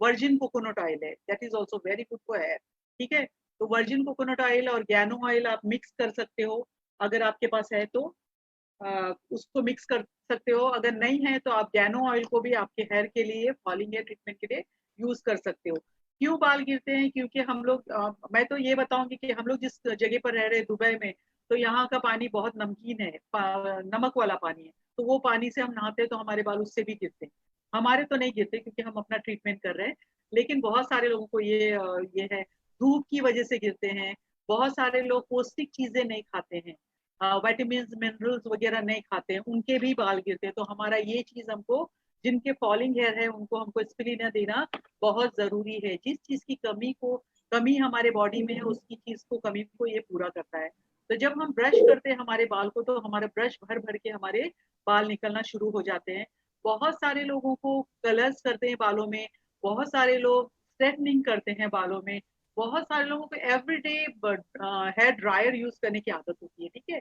वर्जिन कोकोनट ऑयल है, that is also very good for hair, ठीक है। तो वर्जिन कोकोनट ऑयल और गैनो ऑयल आप मिक्स कर सकते हो अगर आपके पास है तो। उसको मिक्स कर सकते हो। अगर नहीं है तो आप गैनो ऑयल को भी आपके हेयर के लिए, फॉलिंग हेयर ट्रीटमेंट के लिए यूज कर सकते हो। क्यों बाल गिरते हैं? क्योंकि हम लोग मैं तो ये बताऊंगी कि हम लोग जिस जगह पर रह रहे हैं दुबई में, तो यहाँ का पानी बहुत नमकीन है, नमक वाला पानी है। तो वो पानी से हम नहाते हैं तो हमारे बाल उससे भी गिरते हैं। हमारे तो नहीं गिरते क्योंकि हम अपना ट्रीटमेंट कर रहे हैं, लेकिन बहुत सारे लोगों को ये है, धूप की वजह से गिरते हैं। बहुत सारे लोग पौष्टिक चीजें नहीं खाते हैं, विटामिन मिनरल्स वगैरह नहीं खाते हैं, उनके भी बाल गिरते हैं। तो हमारा ये चीज हमको, जिनके फॉलिंग हेयर है उनको हमको स्पिरुलिना देना बहुत जरूरी है। जिस चीज की कमी हमारे बॉडी में है, उसकी चीज को कमी को ये पूरा करता है। तो जब हम ब्रश करते हैं हमारे बाल को, तो हमारे ब्रश भर भर के हमारे बाल निकलना शुरू हो जाते हैं। बहुत सारे लोगों को कलर्स करते हैं बालों में, बहुत सारे लोग स्ट्रेटनिंग करते हैं बालों में, बहुत सारे लोगों को एवरीडे हेयर ड्रायर यूज करने की आदत होती है, ठीक है।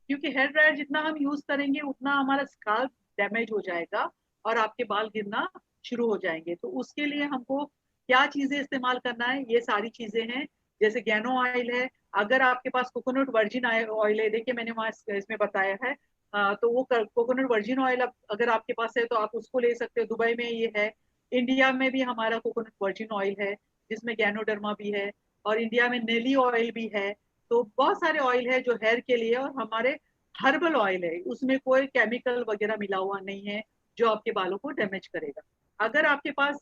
क्योंकि हेयर ड्रायर जितना हम यूज करेंगे उतना हमारा स्काल्प डैमेज हो जाएगा और आपके बाल गिरना शुरू हो जाएंगे। तो उसके लिए हमको क्या चीजें इस्तेमाल करना है, ये सारी चीजें हैं। जैसे गैनो ऑयल है, अगर आपके पास कोकोनट वर्जिन ऑयल है, देखिए मैंने वहां इसमें बताया है, तो वो कोकोनट वर्जिन ऑयल अगर आपके पास है तो आप उसको ले सकते हो। दुबई में ये है, इंडिया में भी हमारा कोकोनट वर्जिन ऑयल है जिसमें गैनोडर्मा भी है, और इंडिया में नेली ऑयल भी है। तो बहुत सारे ऑयल है जो हेयर के लिए, और हमारे हर्बल ऑयल है, उसमें कोई केमिकल वगैरह मिला हुआ नहीं है जो आपके बालों को डैमेज करेगा। अगर आपके पास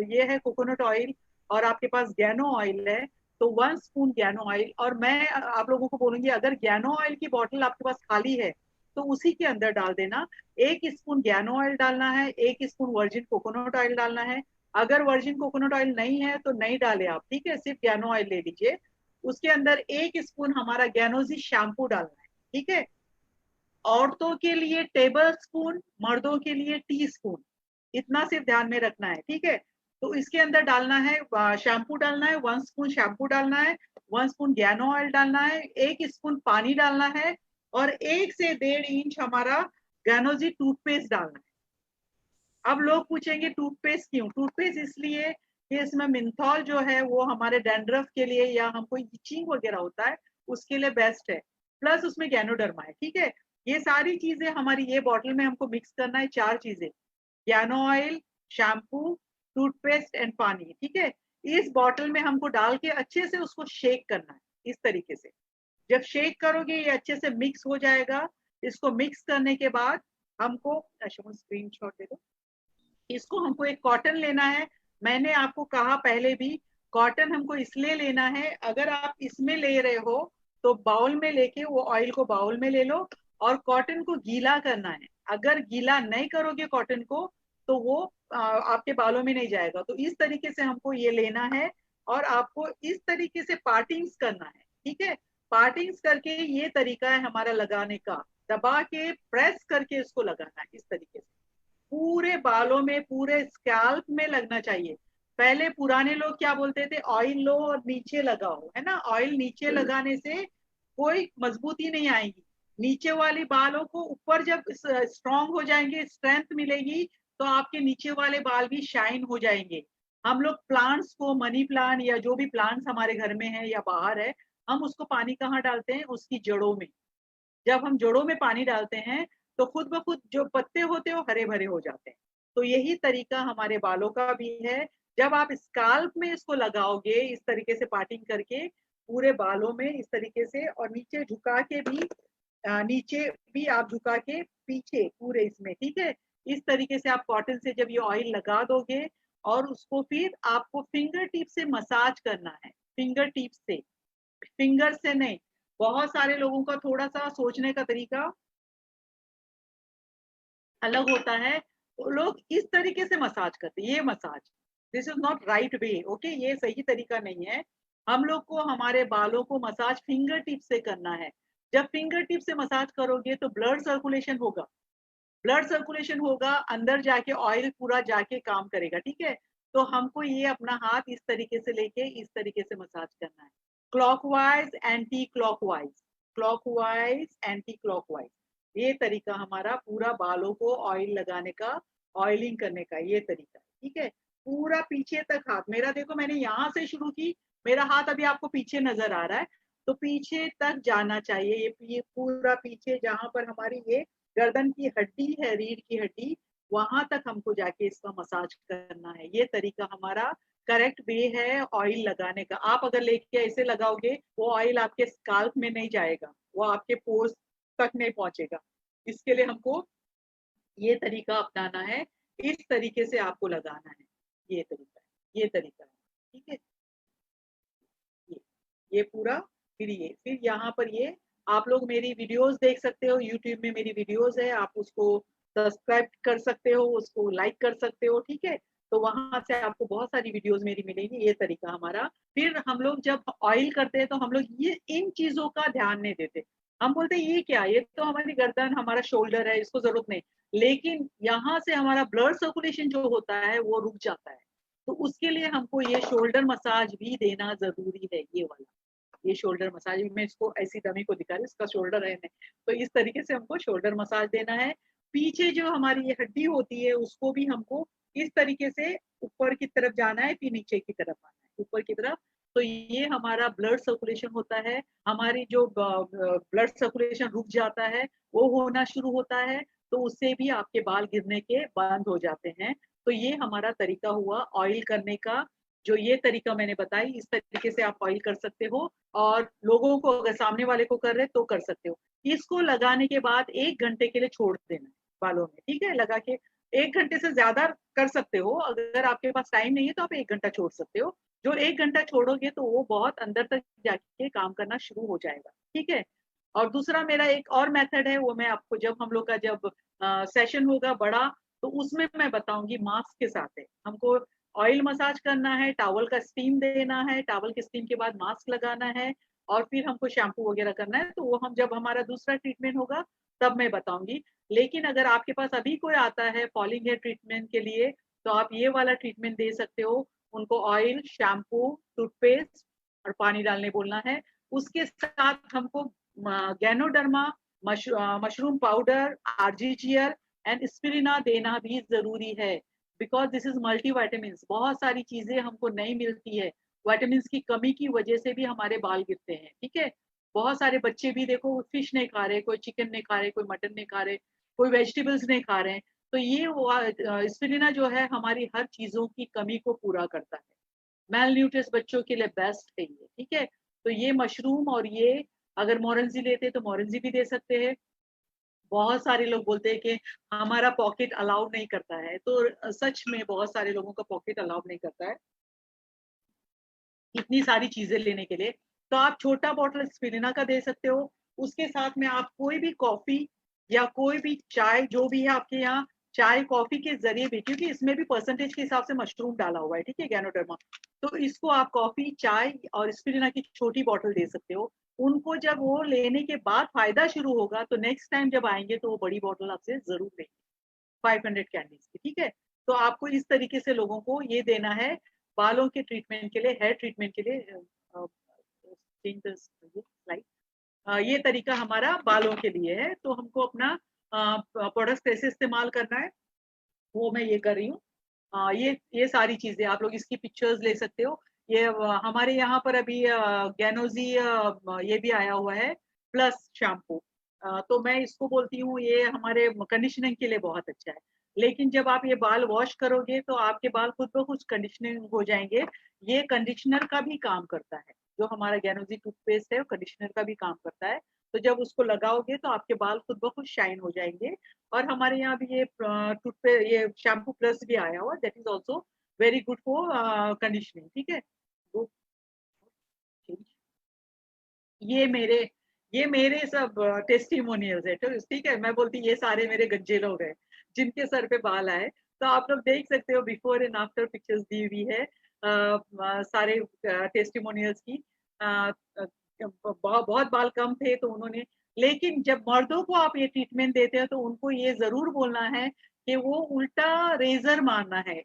ये है कोकोनट ऑयल और आपके पास गैनो ऑयल है, तो 1 स्पून गैनो ऑयल, और मैं आप लोगों को बोलूंगी अगर गैनो ऑयल की बॉटल आपके पास खाली है तो उसी के अंदर डाल देना। 1 स्पून गैनो ऑयल डालना है, 1 स्पून वर्जिन कोकोनट ऑयल डालना है। अगर वर्जिन कोकोनट ऑयल नहीं है तो नहीं डाले आप, ठीक है, सिर्फ गैनो ऑयल ले लीजिए। उसके अंदर 1 स्पून हमारा गैनोजी शैम्पू डालना है, ठीक है। औरतों के लिए टेबल स्पून, मर्दों के लिए टी स्पून, इतना सिर्फ ध्यान में रखना है, ठीक है। तो इसके अंदर डालना है, शैम्पू डालना है, 1 स्पून शैम्पू डालना है, 1 स्पून गैनो ऑयल डालना है, 1 स्पून पानी डालना है, और 1 से 1.5 इंच हमारा गैनोजी टूथपेस्ट डालना है। अब लोग पूछेंगे टूथपेस्ट क्यों? टूथपेस्ट इसलिए कि इसमें मिंथॉल जो है वो हमारे डैंड्रफ के लिए या हमको इचिंग वगैरह होता है उसके लिए बेस्ट है, प्लस उसमें गैनोडर्मा है, ठीक है। ये सारी चीजें हमारी ये बॉटल में हमको मिक्स करना है, 4 चीजें, गैनो ऑयल, शैम्पू, टूथपेस्ट एंड पानी, ठीक है। इस बॉटल में हमको डाल के अच्छे से उसको शेक करना है, इस तरीके से। जब शेक करोगे ये अच्छे से मिक्स हो जाएगा। इसको मिक्स करने के बाद हमको स्क्रीन शॉट दे दो, इसको हमको एक कॉटन लेना है। मैंने आपको कहा पहले भी, कॉटन हमको इसलिए लेना है, अगर आप इसमें ले रहे हो तो बाउल में लेके वो ऑयल को बाउल में ले लो, और कॉटन को गीला करना है। अगर गीला नहीं करोगे कॉटन को तो वो आपके बालों में नहीं जाएगा। तो इस तरीके से हमको ये लेना है, और आपको इस तरीके से पार्टिंग्स करना है, ठीक है। पार्टिंग्स करके ये तरीका है हमारा लगाने का, दबा के प्रेस करके इसको लगाना है इस तरीके से, पूरे बालों में, पूरे स्कैल्प में लगना चाहिए। पहले पुराने लोग क्या बोलते थे, ऑयल लो और नीचे लगाओ, है ना। ऑयल नीचे लगाने से कोई मजबूती नहीं आएगी, नीचे वाली बालों को ऊपर जब स्ट्रांग हो जाएंगे, स्ट्रेंथ मिलेगी, तो आपके नीचे वाले बाल भी शाइन हो जाएंगे। हम लोग प्लांट्स को, मनी प्लांट या जो भी प्लांट्स हमारे घर में है या बाहर है, हम उसको पानी कहाँ डालते हैं? उसकी जड़ों में। जब हम जड़ों में पानी डालते हैं तो खुद ब खुद जो पत्ते होते हैं वो हरे भरे हो जाते हैं। तो यही तरीका हमारे बालों का भी है। जब आप स्काल्प में इसको लगाओगे इस तरीके से पार्टिंग करके पूरे बालों में इस तरीके से, और नीचे झुका के भी, नीचे भी आप झुका के पीछे पूरे इसमें, ठीक है। इस तरीके से आप कॉटन से जब ये ऑयल लगा दोगे, और उसको फिर आपको फिंगर टिप से मसाज करना है, फिंगर टिप से, फिंगर से नहीं। बहुत सारे लोगों का थोड़ा सा सोचने का तरीका अलग होता है, वो लोग इस तरीके से मसाज करते हैं, ये massage, this is not right way, okay, ये सही तरीका नहीं है। हम लोग को हमारे बालों को मसाज फिंगर टिप से करना है। जब फिंगर टिप से मसाज करोगे तो ब्लड सर्कुलेशन होगा, ब्लड सर्कुलेशन होगा, अंदर जाके ऑयल पूरा जाके काम करेगा, ठीक है। तो हमको ये अपना हाथ इस तरीके से लेके इस तरीके से मसाज करना है, clockwise anti clockwise, clockwise anti clockwise. ये तरीका हमारा पूरा बालों को ऑयल लगाने का, ऑयलिंग करने का ये तरीका है, ठीक है। पूरा पीछे तक हाथ मेरा देखो, मैंने यहाँ से शुरू की, मेरा हाथ अभी आपको पीछे नजर आ रहा है, तो पीछे तक जाना चाहिए। ये पूरा पीछे जहां पर हमारी ये गर्दन की हड्डी है, रीढ़ की हड्डी, वहां तक हमको जाके इसका मसाज करना है। ये तरीका हमारा करेक्ट वे है ऑयल लगाने का। आप अगर लेके ऐसे लगाओगे, वो ऑयल आपके स्काल्प में नहीं जाएगा, वो आपके पोर्स तक नहीं पहुंचेगा। इसके लिए हमको ये तरीका अपनाना है, इस तरीके से आपको लगाना है। ये तरीका है, ये तरीका है, ठीक है। ये पूरा, फिर यहाँ पर ये आप लोग मेरी वीडियोस देख सकते हो, यूट्यूब में मेरी वीडियोस है, आप उसको सब्सक्राइब कर सकते हो, उसको लाइक कर सकते हो, ठीक है। तो वहां से आपको बहुत सारी वीडियोस मेरी मिलेगी। ये तरीका हमारा। फिर हम लोग जब ऑयल करते हैं तो हम लोग ये इन चीजों का ध्यान नहीं देते। हम बोलते हैं ये क्या, ये तो हमारी गर्दन, हमारा शोल्डर है, इसको जरूरत नहीं। लेकिन यहाँ से हमारा ब्लड सर्कुलेशन जो होता है वो रुक जाता है। तो उसके लिए हमको ये शोल्डर मसाज भी देना जरूरी है। ये वाला, ये शोल्डर मसाज, मैं इसको ऐसी डमी को दिखा रही हूँ, इसका शोल्डर है नहीं, तो इस तरीके से हमको शोल्डर मसाज देना है। पीछे जो हमारी ये हड्डी होती है उसको भी हमको इस तरीके से ऊपर की तरफ जाना है, फिर नीचे की तरफ आना है, ऊपर की तरफ। तो ये हमारा ब्लड सर्कुलेशन होता है। हमारी जो ब्लड सर्कुलेशन रुक जाता है वो होना शुरू होता है, तो उससे भी आपके बाल गिरने के बंद हो जाते हैं। तो ये हमारा तरीका हुआ ऑयल करने का। जो ये तरीका मैंने बताई, इस तरीके से आप ऑयल कर सकते हो, और लोगों को, अगर सामने वाले को कर रहे तो कर सकते हो। इसको लगाने के बाद 1 घंटे के लिए छोड़ देना है बालों में, ठीक है। लगा के 1 घंटे से ज्यादा कर सकते हो, अगर आपके पास टाइम नहीं है तो आप 1 घंटा छोड़ सकते हो। जो 1 घंटा छोड़ोगे तो वो बहुत अंदर तक जाके काम करना शुरू हो जाएगा, ठीक है। और दूसरा मेरा एक और मेथड है, वो मैं आपको जब हम लोग का जब सेशन होगा बड़ा, तो उसमें मैं बताऊंगी। मास्क के साथ है, हमको ऑयल मसाज करना है, टॉवल का स्टीम देना है, टॉवल के स्टीम के बाद मास्क लगाना है, और फिर हमको शैम्पू वगैरह करना है। तो वो हम जब हमारा दूसरा ट्रीटमेंट होगा तब मैं बताऊंगी। लेकिन अगर आपके पास अभी कोई आता है फॉलिंग हेयर ट्रीटमेंट के लिए, तो आप ये वाला ट्रीटमेंट दे सकते हो। उनको ऑयल, शैम्पू, टूथपेस्ट और पानी डालने बोलना है। उसके साथ हमको गैनोडर्मा, मशरूम पाउडर, आरजीजीआर एंड स्पिरिना देना भी जरूरी है। Because this is multi vitamin, बहुत सारी चीजें हमको नहीं मिलती है। वाइटामिन की कमी की वजह से भी हमारे बाल गिरते हैं, ठीक है। बहुत सारे बच्चे भी देखो फिश नहीं खा रहे, कोई चिकन नहीं खा रहे, कोई मटन नहीं खा रहे, कोई वेजिटेबल्स नहीं खा रहे हैं। तो ये स्पिरिना जो है हमारी हर चीजों की कमी को पूरा करता है। मेल न्यूट्रिस बच्चों के लिए बेस्ट है ये, ठीक है। तो ये मशरूम, और ये अगर मोरंजी लेते हैं तो मोरंजी भी दे सकते हैं। बहुत सारे लोग बोलते हैं कि हमारा पॉकेट अलाउ नहीं करता है, तो सच में बहुत सारे लोगों का पॉकेट अलाउ नहीं करता है इतनी सारी चीजें लेने के लिए। तो आप छोटा बॉटल स्पिरिना का दे सकते हो। उसके साथ में आप कोई भी कॉफी या कोई भी चाय, जो भी है आपके यहाँ, चाय कॉफी के जरिए भी, क्योंकि इसमें भी परसेंटेज के हिसाब से मशरूम डाला हुआ है, ठीक है, गैनोडर्मा। तो इसको आप कॉफी, चाय और स्पिरिना की छोटी बॉटल दे सकते हो। उनको जब वो लेने के बाद फायदा शुरू होगा, तो नेक्स्ट टाइम जब आएंगे तो वो बड़ी बॉटल आपसे जरूर लेंगे, 500 कैंडीज की, ठीक है। तो आपको इस तरीके से लोगों को ये देना है बालों के ट्रीटमेंट के लिए, हेयर ट्रीटमेंट के लिए। ये तरीका हमारा बालों के लिए है। तो हमको अपना प्रोडक्ट कैसे इस्तेमाल करना है वो मैं ये कर रही हूँ। ये सारी चीजें आप लोग इसकी पिक्चर्स ले सकते हो। ये हमारे यहाँ पर अभी गैनोजी ये भी आया हुआ है, प्लस शैम्पू। तो मैं इसको बोलती हूँ ये हमारे कंडीशनिंग के लिए बहुत अच्छा है। लेकिन जब आप ये बाल वॉश करोगे तो आपके बाल खुद ब खुद कंडीशनिंग हो जाएंगे। ये कंडीशनर का भी काम करता है, जो हमारा गैनोजी टूथपेस्ट है वो कंडीशनर का भी काम करता है। तो जब उसको लगाओगे तो आपके बाल खुद ब खुद शाइन हो जाएंगे। और हमारे यहाँ भी ये टूथपे ये शैम्पू प्लस भी आया हुआ, that is also very good for conditioning, ठीक है। तो ये मेरे सब टेस्टिमोनियल्स है, तो ठीक है। मैं बोलती ये सारे मेरे गंजे लोग हैं जिनके सर पे बाल आए। तो आप लोग देख सकते हो बिफोर एंड आफ्टर पिक्चर्स दी हुई है सारे टेस्टिमोनियल्स की। बहुत बाल कम थे तो उन्होंने, लेकिन जब मर्दों को आप ये ट्रीटमेंट देते हो तो उनको ये जरूर बोलना है कि वो उल्टा रेजर मारना है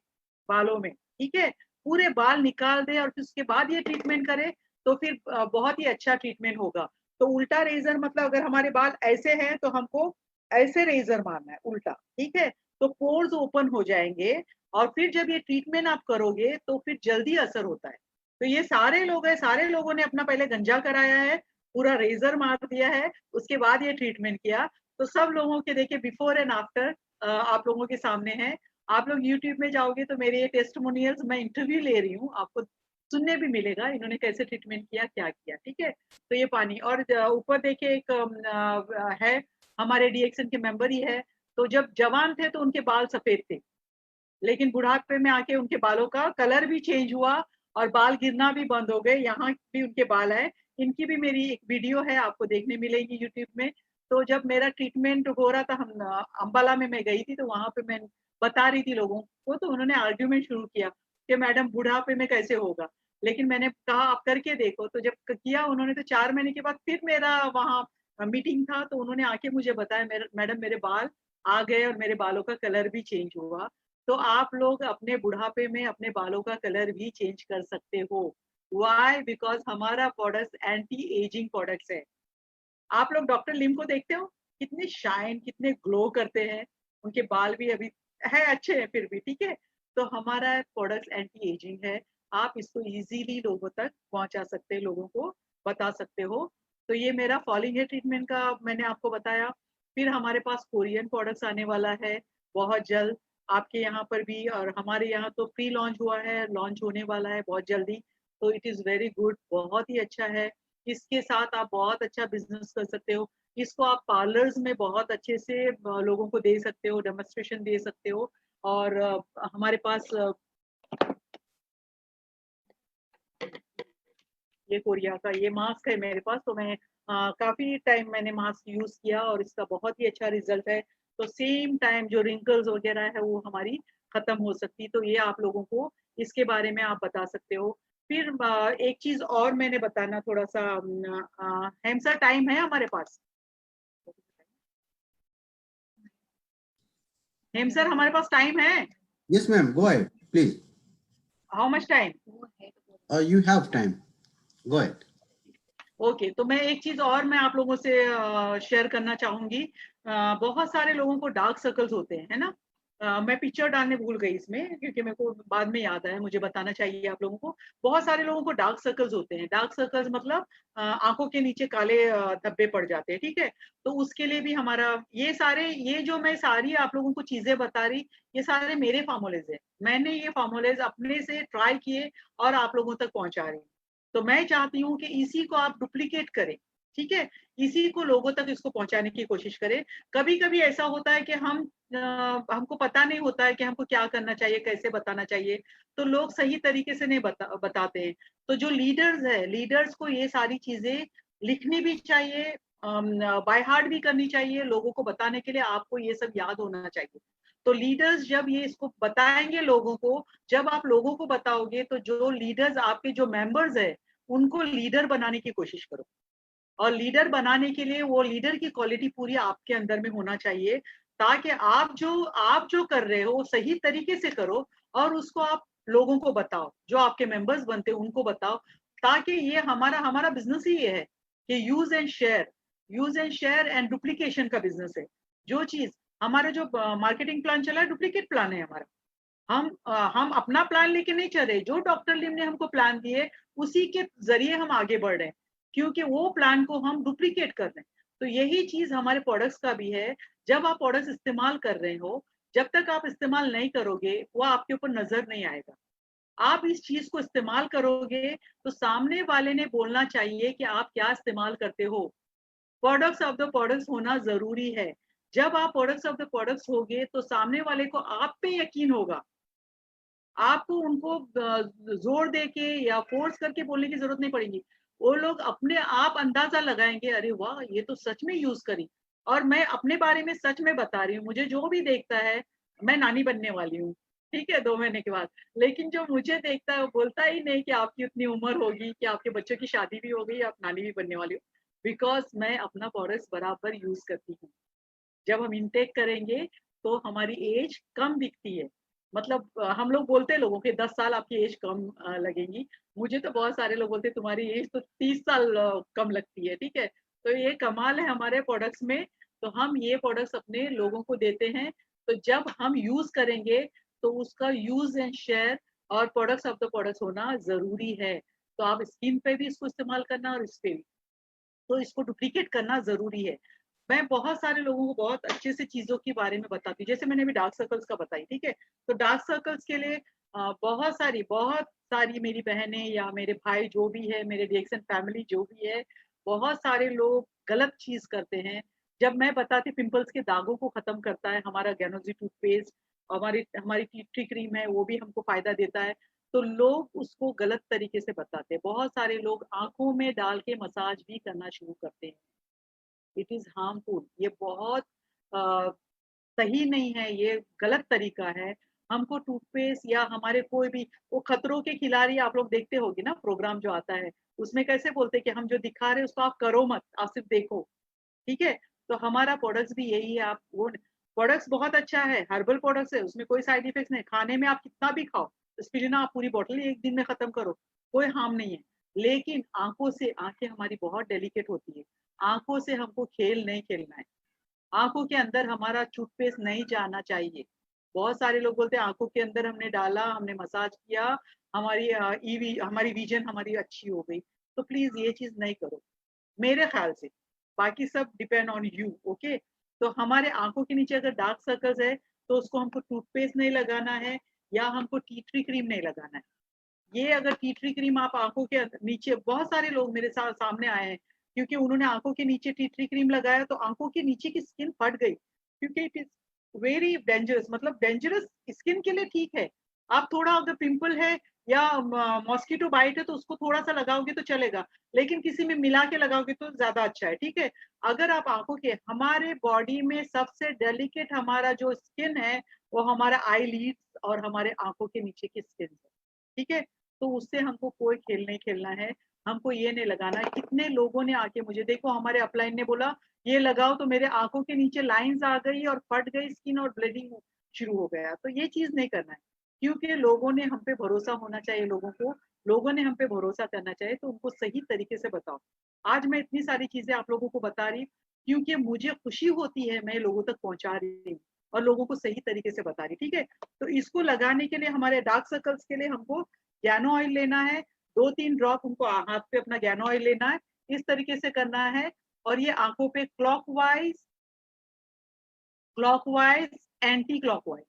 बालों में, ठीक है। पूरे बाल निकाल दे और फिर उसके बाद ये ट्रीटमेंट करे, तो फिर बहुत ही अच्छा ट्रीटमेंट होगा। तो उल्टा रेजर मतलब अगर हमारे बाल ऐसे हैं तो हमको ऐसे रेजर मारना है उल्टा, ठीक है। तो पोर्स ओपन हो जाएंगे, और फिर जब ये ट्रीटमेंट आप करोगे तो फिर जल्दी असर होता है। तो ये सारे लोग हैं, सारे लोगों ने अपना पहले गंजा कराया है, पूरा रेजर मार दिया है, उसके बाद ये ट्रीटमेंट किया। तो सब लोगों के देखिए बिफोर एंड आफ्टर आप लोगों के सामने है। आप लोग यूट्यूब में जाओगे तो मेरे ये टेस्टिमोनियल्स, मैं इंटरव्यू ले रही हूँ, आपको सुनने भी मिलेगा इन्होंने कैसे ट्रीटमेंट किया, क्या किया, ठीक है। तो ये पानी और ऊपर देखिए एक है, हमारे डीएक्सन के मेंबर ही है। तो जब जवान थे तो उनके बाल सफेद थे, लेकिन बुढ़ापे में आके उनके बालों का कलर भी चेंज हुआ और बाल गिरना भी बंद हो गए। यहाँ भी उनके बाल है। इनकी भी मेरी एक वीडियो है, आपको देखने मिलेगी यूट्यूब में। तो जब मेरा ट्रीटमेंट हो रहा था, हम अम्बाला में मैं गई थी, तो वहां पे मैं बता रही थी लोगों को, तो उन्होंने आर्ग्यूमेंट शुरू किया कि मैडम बुढ़ापे में कैसे होगा। लेकिन मैंने कहा आप करके देखो। तो जब किया उन्होंने, तो 4 महीने के बाद फिर मेरा वहाँ मीटिंग था, तो उन्होंने आके मुझे बताया मैडम मेरे बाल आ गए और मेरे बालों का कलर भी चेंज हुआ। तो आप लोग अपने बुढ़ापे में अपने बालों का कलर भी चेंज कर सकते हो। व्हाई? बिकॉज हमारा प्रोडक्ट्स एंटी एजिंग प्रोडक्ट्स है। आप लोग डॉक्टर लिम को देखते हो, कितने शाइन, कितने ग्लो करते हैं, उनके बाल भी अभी है अच्छे हैं फिर भी, ठीक है। तो हमारा प्रोडक्ट्स एंटी एजिंग है। आप इसको इजीली लोगों तक पहुंचा सकते हैं, लोगों को बता सकते हो। तो ये मेरा फॉलिंग हेयर ट्रीटमेंट का मैंने आपको बताया। फिर हमारे पास कोरियन प्रोडक्ट्स आने वाला है बहुत जल्द, आपके यहाँ पर भी। और हमारे यहाँ तो प्री लॉन्च हुआ है, लॉन्च होने वाला है बहुत जल्दी। तो इट इज़ वेरी गुड, बहुत ही अच्छा है। इसके साथ आप बहुत अच्छा बिजनेस कर सकते हो। इसको आप पार्लर्स में बहुत अच्छे से लोगों को दे सकते हो, डेमोन्स्ट्रेशन दे सकते हो। और हमारे पास ये कोरिया का ये मास्क है मेरे पास। तो मैं काफी टाइम मैंने मास्क यूज किया और इसका बहुत ही अच्छा रिजल्ट है। तो सेम टाइम जो रिंकल्स वगैरह है वो हमारी खत्म हो सकती। तो ये आप लोगों को इसके बारे में आप बता सकते हो। फिर एक चीज और मैंने बताना थोड़ा सा, हेमसा टाइम है हमारे पास? हेमसर हमारे पास टाइम है? Yes, ma'am. Go ahead, please. How much time? You have time. Go ahead. Okay, तो मैं एक चीज और मैं आप लोगों से शेयर करना चाहूंगी। बहुत सारे लोगों को डार्क सर्कल्स होते हैं, है ना। मैं पिक्चर डालने भूल गई इसमें, क्योंकि मेरे को बाद में याद आया, मुझे बताना चाहिए आप लोगों को। बहुत सारे लोगों को डार्क सर्कल्स होते हैं। डार्क सर्कल्स मतलब आंखों के नीचे काले धब्बे पड़ जाते हैं, ठीक है। तो उसके लिए भी हमारा ये जो मैं सारी आप लोगों को चीजें बता रही, ये सारे मेरे फार्मूलेज है। मैंने ये फार्मूलेज अपने से ट्राई किए और आप लोगों तक पहुंचा रही हूँ। तो मैं चाहती हूँ कि इसी को आप डुप्लीकेट करें, ठीक है। इसी को लोगों तक इसको पहुंचाने की कोशिश करें। कभी कभी ऐसा होता है कि हमको पता नहीं होता है कि हमको क्या करना चाहिए, कैसे बताना चाहिए। तो लोग सही तरीके से नहीं बताते हैं। तो जो लीडर्स है, लीडर्स को ये सारी चीजें लिखनी भी चाहिए, बाय हार्ट भी करनी चाहिए। लोगों को बताने के लिए आपको ये सब याद होना चाहिए। तो लीडर्स जब ये इसको बताएंगे लोगों को, जब आप लोगों को बताओगे, तो जो लीडर्स आपके जो मेंबर्स है उनको लीडर बनाने की कोशिश करो। और लीडर बनाने के लिए वो लीडर की क्वालिटी पूरी आपके अंदर में होना चाहिए, ताकि आप जो कर रहे हो वो सही तरीके से करो। और उसको आप लोगों को बताओ, जो आपके मेंबर्स बनते हैं उनको बताओ। ताकि ये हमारा हमारा बिजनेस ही ये है कि use and share and duplication का बिजनेस है। जो चीज हमारा जो मार्केटिंग प्लान चला है, डुप्लीकेट प्लान है हमारा। हम अपना प्लान लेके नहीं चल रहे, जो डॉक्टर लिम ने हमको प्लान दिए उसी के जरिए हम आगे बढ़ रहे हैं, क्योंकि वो प्लान को हम डुप्लीकेट कर रहे हैं। तो यही चीज हमारे प्रोडक्ट्स का भी है। जब आप प्रोडक्ट्स इस्तेमाल कर रहे हो, जब तक आप इस्तेमाल नहीं करोगे वो आपके ऊपर नजर नहीं आएगा। आप इस चीज को इस्तेमाल करोगे तो सामने वाले ने बोलना चाहिए कि आप क्या इस्तेमाल करते हो। प्रोडक्ट्स ऑफ द प्रोडक्ट्स होना जरूरी है। जब आप प्रोडक्ट्स ऑफ द प्रोडक्ट्स होगे तो सामने वाले को आप पे यकीन होगा। आपको उनको जोर दे के या फोर्स करके बोलने की जरूरत नहीं पड़ेगी। वो लोग अपने आप अंदाजा लगाएंगे, अरे वाह ये तो सच में यूज करी। और मैं अपने बारे में सच में बता रही हूँ, मुझे जो भी देखता है, मैं नानी बनने वाली हूँ, ठीक है, 2 महीने के बाद। लेकिन जो मुझे देखता है वो बोलता ही नहीं कि आपकी उतनी उम्र होगी, कि आपके बच्चों की शादी भी हो गई, आप नानी भी बनने वाली हो। बिकॉज मैं अपना प्रोडक्ट्स बराबर यूज करती हूँ। जब हम इनटेक करेंगे तो हमारी एज कम दिखती है। मतलब हम लोग बोलते हैं लोगों के 10 साल आपकी एज कम लगेंगी। मुझे तो बहुत सारे लोग बोलते हैं तुम्हारी एज तो 30 साल कम लगती है, ठीक है। तो ये कमाल है हमारे प्रोडक्ट्स में। तो हम ये प्रोडक्ट्स अपने लोगों को देते हैं। तो जब हम यूज करेंगे तो उसका यूज एंड शेयर और प्रोडक्ट्स ऑफ द प्रोडक्ट्स होना जरूरी है। तो आप स्किन पे भी इसको इस्तेमाल करना और इस पे भी। तो इसको डुप्लीकेट करना जरूरी है। मैं बहुत सारे लोगों को बहुत अच्छे से चीजों के बारे में बताती हूँ, जैसे मैंने अभी डार्क सर्कल्स का बताई, ठीक है। तो डार्क सर्कल्स के लिए बहुत सारी मेरी बहनें या मेरे भाई जो भी है, मेरे रिएक्शन फैमिली जो भी है, बहुत सारे लोग गलत चीज करते हैं। जब मैं बताती पिंपल्स के दागों को खत्म करता है हमारा गैनोजी टूथपेस्ट, हमारी हमारी टी ट्री क्रीम है, वो भी हमको फायदा देता है, तो लोग उसको गलत तरीके से बताते हैं। बहुत सारे लोग आंखों में डाल के मसाज भी करना शुरू करते हैं। इट इज हार्मफुल, ये बहुत अ, सही नहीं है, ये गलत तरीका है। हमको टूथपेस्ट या हमारे कोई भी वो खतरों के खिलाड़ी आप लोग देखते होगे ना प्रोग्राम जो आता है, उसमें कैसे बोलते हैं कि हम जो दिखा रहे हैं उसको आप करो मत, आप सिर्फ देखो, ठीक है। तो हमारा प्रोडक्ट्स भी यही है, आप वो प्रोडक्ट्स बहुत अच्छा है, हर्बल प्रोडक्ट्स है, उसमें कोई साइड इफेक्ट्स नहीं, खाने में आप कितना भी खाओ, स्पिरुलिना आप पूरी बोतल एक दिन में खत्म करो, कोई हार्म नहीं है। लेकिन आंखों से, आंखें हमारी बहुत डेलिकेट होती है, आंखों से हमको खेल नहीं खेलना है। आंखों के अंदर हमारा टूथपेस्ट नहीं जाना चाहिए। बहुत सारे लोग बोलते हैं आंखों के अंदर हमने डाला, हमने मसाज किया, हमारी ईवी हमारी विजन हमारी अच्छी हो गई, तो प्लीज ये चीज नहीं करो मेरे ख्याल से। बाकी सब डिपेंड ऑन यू, ओके। तो हमारे आंखों के नीचे अगर डार्क सर्कल्स है, तो उसको हमको टूथपेस्ट नहीं लगाना है, या हमको टी ट्री क्रीम नहीं लगाना है। ये अगर टी ट्री क्रीम आप आंखों के नीचे, बहुत सारे लोग मेरे साथ सामने आए हैं क्योंकि उन्होंने आंखों के नीचे टी ट्री क्रीम लगाया तो आंखों के नीचे की स्किन फट गई, क्योंकि इट इज वेरी डेंजरस, मतलब डेंजरस स्किन के लिए ठीक है। आप थोड़ा अगर पिंपल है या मॉस्किटो बाइट है तो उसको थोड़ा सा लगाओगे तो चलेगा, लेकिन किसी में मिला के लगाओगे तो ज्यादा अच्छा है, ठीक है। अगर आप आंखों के, हमारे बॉडी में सबसे डेलिकेट हमारा जो स्किन है वो हमारा आई लीड्स और हमारे आंखों के नीचे की स्किन है, ठीक है। तो उससे हमको कोई खेल नहीं खेलना है, हमको ये नहीं लगाना है। कितने लोगों ने आके मुझे, देखो हमारे अपलाइन ने बोला ये लगाओ तो मेरे आंखों के नीचे लाइंस आ गई और फट गई स्किन और ब्लीडिंग शुरू हो गया, तो ये चीज नहीं करना है। क्योंकि लोगों ने हम पे भरोसा होना चाहिए, लोगों को, लोगों ने हम पे भरोसा करना चाहिए, तो उनको सही तरीके से बताओ। आज मैं इतनी सारी चीजें आप लोगों को बता रही, क्योंकि मुझे खुशी होती है मैं लोगों तक पहुंचा रही हूँ और लोगों को सही तरीके से बता रही, ठीक है। तो इसको लगाने के लिए हमारे डार्क सर्कल्स के लिए हमको गैनो ऑयल लेना है, 2-3 ड्रॉप उनको हाथ पे अपना गैनो ऑयल लेना है, इस तरीके से करना है। और ये आंखों पे क्लॉकवाइज एंटी क्लॉकवाइज,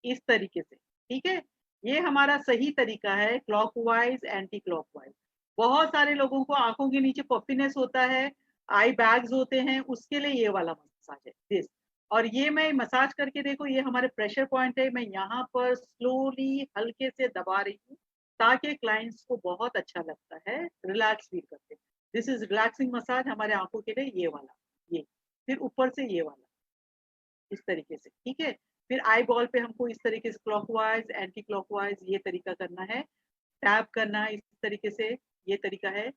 इस तरीके से, ठीक है। ये हमारा सही तरीका है, क्लॉकवाइज एंटी क्लॉकवाइज। बहुत सारे लोगों को आंखों के नीचे पफिनेस होता है, आई बैग्स होते हैं, उसके लिए ये वाला मसाज है दिस। और ये मैं मसाज करके देखो, ये हमारे प्रेशर पॉइंट है, मैं यहाँ पर स्लोली हल्के से दबा रही हूँ ताकि क्लाइंट्स को बहुत अच्छा लगता है, रिलैक्स फील करते हैं। दिस इज रिलैक्सिंग मसाज हमारे आंखों के लिए, ये वाला, ये फिर ऊपर से ये वाला, इस तरीके से, ठीक है। फिर आई बॉल पे हमको इस तरीके से क्लॉकवाइज एंटी क्लॉकवाइज ये तरीका करना है, टैप करना है इस तरीके से, ये तरीका है,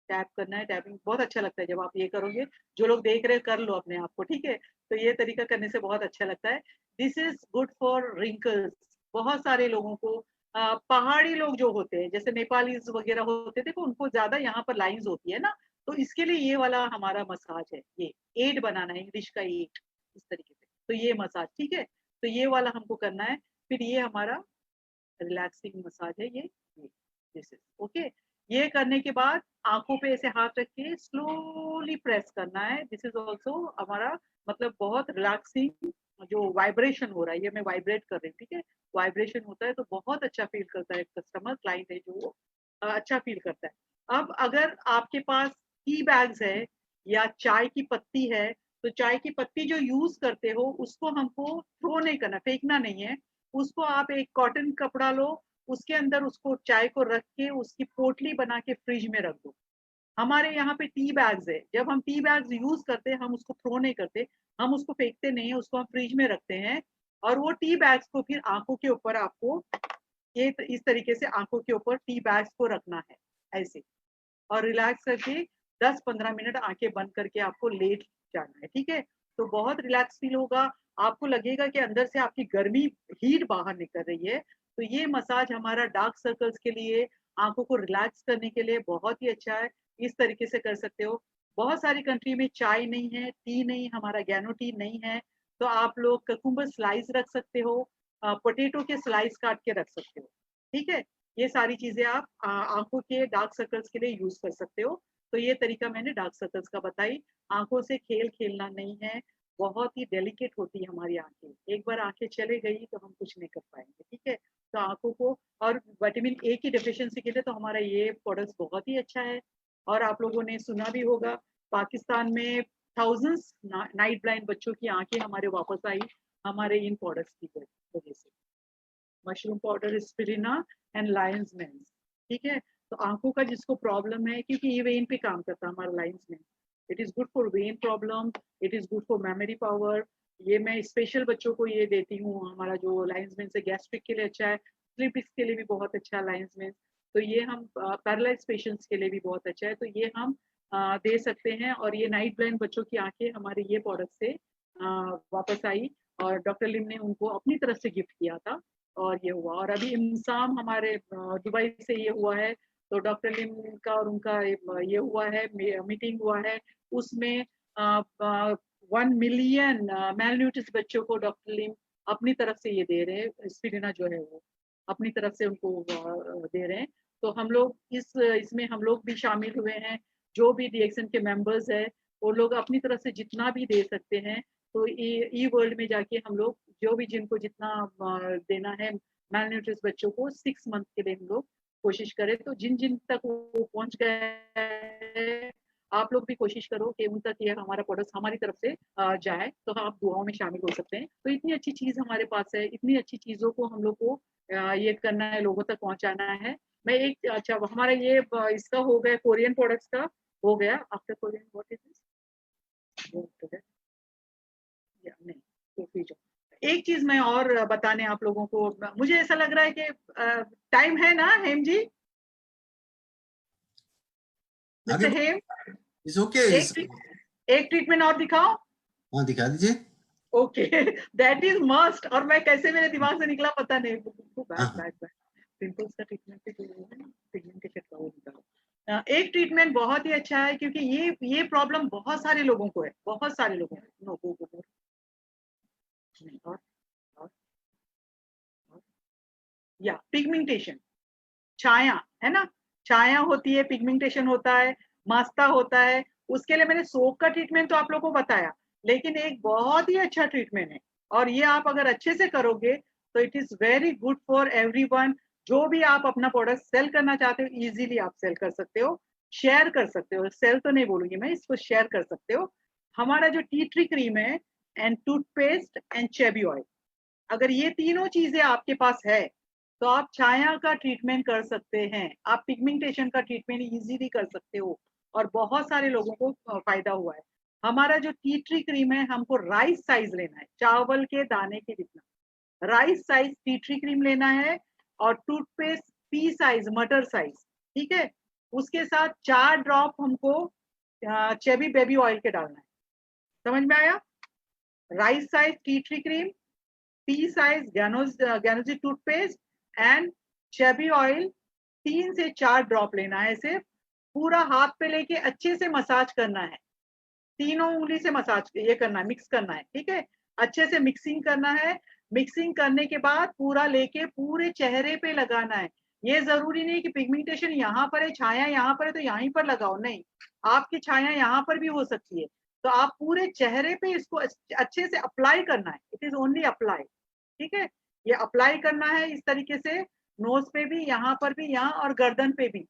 टैप करना है। टैपिंग बहुत अच्छा लगता है जब आप ये करोगे, जो लोग देख रहे हैं कर लो अपने आप को, ठीक है। तो ये तरीका करने से बहुत अच्छा लगता है। This is good for wrinkles. बहुत सारे लोगों को पहाड़ी लोग जो होते हैं जैसे नेपालीज वगैरह होते थे, तो उनको ज्यादा यहाँ पर लाइंस होती है ना, तो इसके लिए ये वाला हमारा मसाज है, ये एट बनाना है, इंग्लिश का एट, इस तरीके से। तो ये मसाज, ठीक है, तो ये वाला हमको करना है। फिर ये हमारा रिलैक्सिंग मसाज है, ये दिस इज ओके। ये करने के बाद आंखों पे ऐसे हाथ रख के स्लोली प्रेस करना है। दिस इज ऑल्सो हमारा मतलब बहुत रिलैक्सिंग, जो वाइब्रेशन हो रहा है, ये मैं वाइब्रेट कर रही हूँ, ठीक है। वाइब्रेशन होता है तो बहुत अच्छा फील करता है कस्टमर, क्लाइंट है जो अच्छा फील करता है। अब अगर आपके पास टी बैग्स है या चाय की पत्ती है, तो चाय की पत्ती जो यूज करते हो उसको हमको थ्रो नहीं करना, फेंकना नहीं है। उसको आप एक कॉटन कपड़ा लो, उसके अंदर उसको चाय को रख के उसकी पोटली बना के फ्रिज में रख दो। हमारे यहाँ पे टी बैग्स है, जब हम टी बैग्स यूज करते हैं हम उसको थ्रो नहीं करते, हम उसको फेंकते नहीं है, उसको हम फ्रिज में रखते हैं। और वो टी बैग्स को फिर आंखों के ऊपर आपको ये इस तरीके से आंखों के ऊपर टी बैग्स को रखना है ऐसे, और रिलैक्स करके 10-15 मिनट आंखें बंद करके आपको लेट जाना है, ठीक है। तो बहुत रिलैक्स फील होगा, आपको लगेगा कि अंदर से आपकी गर्मी, हीट बाहर निकल रही है। तो ये मसाज हमारा डार्क सर्कल्स के लिए, आंखों को रिलैक्स करने के लिए बहुत ही अच्छा है, इस तरीके से कर सकते हो। बहुत सारी कंट्री में चाय नहीं है, टी नहीं, हमारा गैनो टी नहीं है, तो आप लोग ककुम्बर स्लाइस रख सकते हो, पोटेटो के स्लाइस काट के रख सकते हो, ठीक है। ये सारी चीजें आप आंखों के डार्क सर्कल्स के लिए यूज कर सकते हो। तो ये तरीका मैंने डार्क सर्कल्स का बताई। आंखों से खेल खेलना नहीं है, बहुत ही डेलिकेट होती है हमारी आंखें, एक बार आंखें चले गई तो हम कुछ नहीं कर पाएंगे, ठीक है। तो आंखों को, और विटामिन ए की डेफिशिएंसी के लिए तो हमारा ये प्रोडक्ट बहुत ही अच्छा है। और आप लोगों ने सुना भी होगा, पाकिस्तान में थाउजेंड्स नाइट ब्लाइंड बच्चों की आंखें हमारे वापस आई हमारे इन प्रोडक्ट्स की वजह से। मशरूम पाउडर, स्पिरिना एंड लायंस मेंस, ठीक है। तो आंखों का जिसको प्रॉब्लम है, क्योंकि ये वेन पे काम करता है हमारा lion's mane, it is good for vein problem, it is good for memory power. ये मैं स्पेशल बच्चों को ये देती हूँ, हमारा जो लायंस मेंस है गैस्ट्रिक के लिए अच्छा है, स्लीप डिस्क के लिए भी बहुत अच्छा है लायंस मेंस। तो ये हम पैरालाइज पेशेंट्स के लिए भी बहुत अच्छा है, तो ये हम दे सकते हैं। और ये नाइट ब्लाइंड बच्चों की आंखें हमारे ये प्रोडक्ट से वापस आई, और डॉक्टर लिम ने उनको अपनी तरफ से गिफ्ट किया था, और ये हुआ। और अभी इमसाम हमारे दुबई से ये हुआ है, तो डॉक्टर लिम का और उनका ये हुआ है, मीटिंग हुआ है, उसमें 1 मिलियन मेल न्यूट्रिश बच्चों को डॉक्टर लिम अपनी तरफ से ये दे रहे हैं, स्पिरिना जो है वो अपनी तरफ से उनको दे रहे हैं। तो हम लोग इसमें हम लोग भी शामिल हुए हैं, जो भी डीएक्सन के मेंबर्स है वो लोग अपनी तरफ से जितना भी दे सकते हैं। तो ई वर्ल्ड में जाके हम लोग जो भी जिनको जितना देना है मेल न्यूट्रिश बच्चों को 6 मंथ के लिए हम लोग कोशिश करें। तो जिन जिन तक वो पहुंच गए, आप लोग भी कोशिश करो कि उन तक ये हमारा प्रोडक्ट हमारी तरफ से जाए, तो आप दुआओं में शामिल हो सकते हैं। तो इतनी अच्छी चीज हमारे पास है, इतनी अच्छी चीजों को हम लोग को ये करना है, लोगों तक पहुंचाना है। मैं एक अच्छा हमारा ये इसका हो गया, कोरियन प्रोडक्ट्स का हो गया। After Korean what is this, नहीं तो फिर एक चीज मैं और बताने आप लोगों को, मुझे ऐसा लग रहा है कि टाइम है ना हेम जी, आगे मिस्टर हेम, इज ओके। एक ट्रीटमेंट और दिखाओ। हाँ दिखा दीजिए। Okay, that is must. और मैं कैसे मेरे दिमाग से निकला पता नहीं, हाँ पिंपल्स का ट्रीटमेंट पिगमेंटेशन का वो निकालो। एक ट्रीटमेंट बहुत ही अच्छा है, क्योंकि ये प्रॉब्लम बहुत सारे लोगों को है, बहुत सारे लोगों को। नो गो नहीं, और या पिगमेंटेशन, छाया है ना, छाया होती है, पिगमेंटेशन होता है, मास्ता होता है। उसके लिए मैंने सोप का ट्रीटमेंट तो आप लोगों को बताया, लेकिन एक बहुत ही अच्छा ट्रीटमेंट है, और ये आप अगर अच्छे से करोगे तो it is very good for everyone. जो भी आप अपना प्रोडक्ट सेल करना चाहते हो, इजीली आप सेल कर सकते हो, शेयर कर सकते हो, सेल तो नहीं बोलूंगी मैं, इसको शेयर कर सकते हो। हमारा जो टी ट्री क्रीम है, एंड टूथपेस्ट एंड चेबी ऑयल, अगर ये तीनों चीजें आपके पास है तो आप छाया का ट्रीटमेंट कर सकते हैं, आप पिगमेंटेशन का ट्रीटमेंट इजीली कर सकते हो, और बहुत सारे लोगों को फायदा हुआ है। हमारा जो टी ट्री क्रीम है, हमको राइस साइज लेना है, चावल के दाने के जितना rice size tea tree cream लेना है, और टूथपेस्ट पी साइज, मटर साइज, ठीक है। उसके साथ 4 ड्रॉप हमको चेबी बेबी ऑयल के डालना है। समझ में आया? Rice size tea tree cream, pea size गैनोजी टूथपेस्ट एंड चेबी ऑयल, 3 से 4 ड्रॉप लेना है। ऐसे पूरा हाथ पे लेके अच्छे से मसाज करना है, तीनों उंगली से मसाज ये करना है, मिक्स करना है, ठीक है। अच्छे से मिक्सिंग करना है। मिक्सिंग करने के बाद पूरा लेके पूरे चेहरे पे लगाना है। ये जरूरी नहीं कि पिगमेंटेशन यहाँ पर है, छाया यहाँ पर है तो यहीं पर लगाओ, नहीं, आपकी छाया यहाँ पर भी हो सकती है। तो आप पूरे चेहरे पे इसको अच्छे से अप्लाई करना है, इट इज ओनली अप्लाई, ठीक है। ये अप्लाई करना है इस तरीके से, नोज पे भी, यहाँ पर भी, यहाँ और गर्दन पे भी।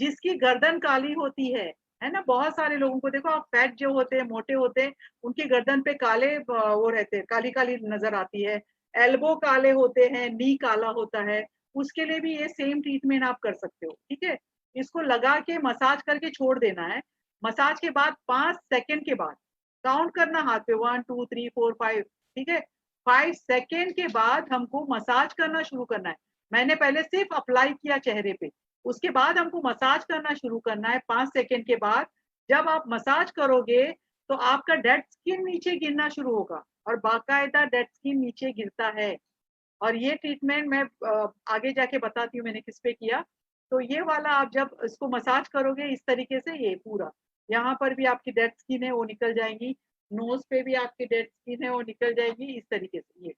जिसकी गर्दन काली होती है ना, बहुत सारे लोगों को देखो आप, फैट जो होते हैं, मोटे होते हैं, उनकी गर्दन पे काले वो रहते हैं, काली काली नजर आती है। एल्बो काले होते हैं, नी काला होता है, उसके लिए भी ये सेम ट्रीटमेंट आप कर सकते हो, ठीक है। इसको लगा के मसाज करके छोड़ देना है। मसाज के बाद 5 सेकंड के बाद काउंट करना हाथ पे, 1 2 3 4 5, ठीक है। 5 सेकंड के बाद हमको मसाज करना शुरू करना है। मैंने पहले सिर्फ अप्लाई किया चेहरे पे, उसके बाद हमको मसाज करना शुरू करना है 5 सेकंड के बाद। जब आप मसाज करोगे तो आपका डेड स्किन नीचे गिरना शुरू होगा, और बाकायदा डेड स्किन नीचे गिरता है। और ये ट्रीटमेंट मैं आगे जाके बताती हूँ मैंने किस पे किया। तो ये वाला आप जब इसको मसाज करोगे इस तरीके से, ये पूरा यहाँ पर भी आपकी डेड स्किन है वो निकल जाएगी, नोज पे भी आपकी डेड स्किन है वो निकल जाएगी, इस तरीके से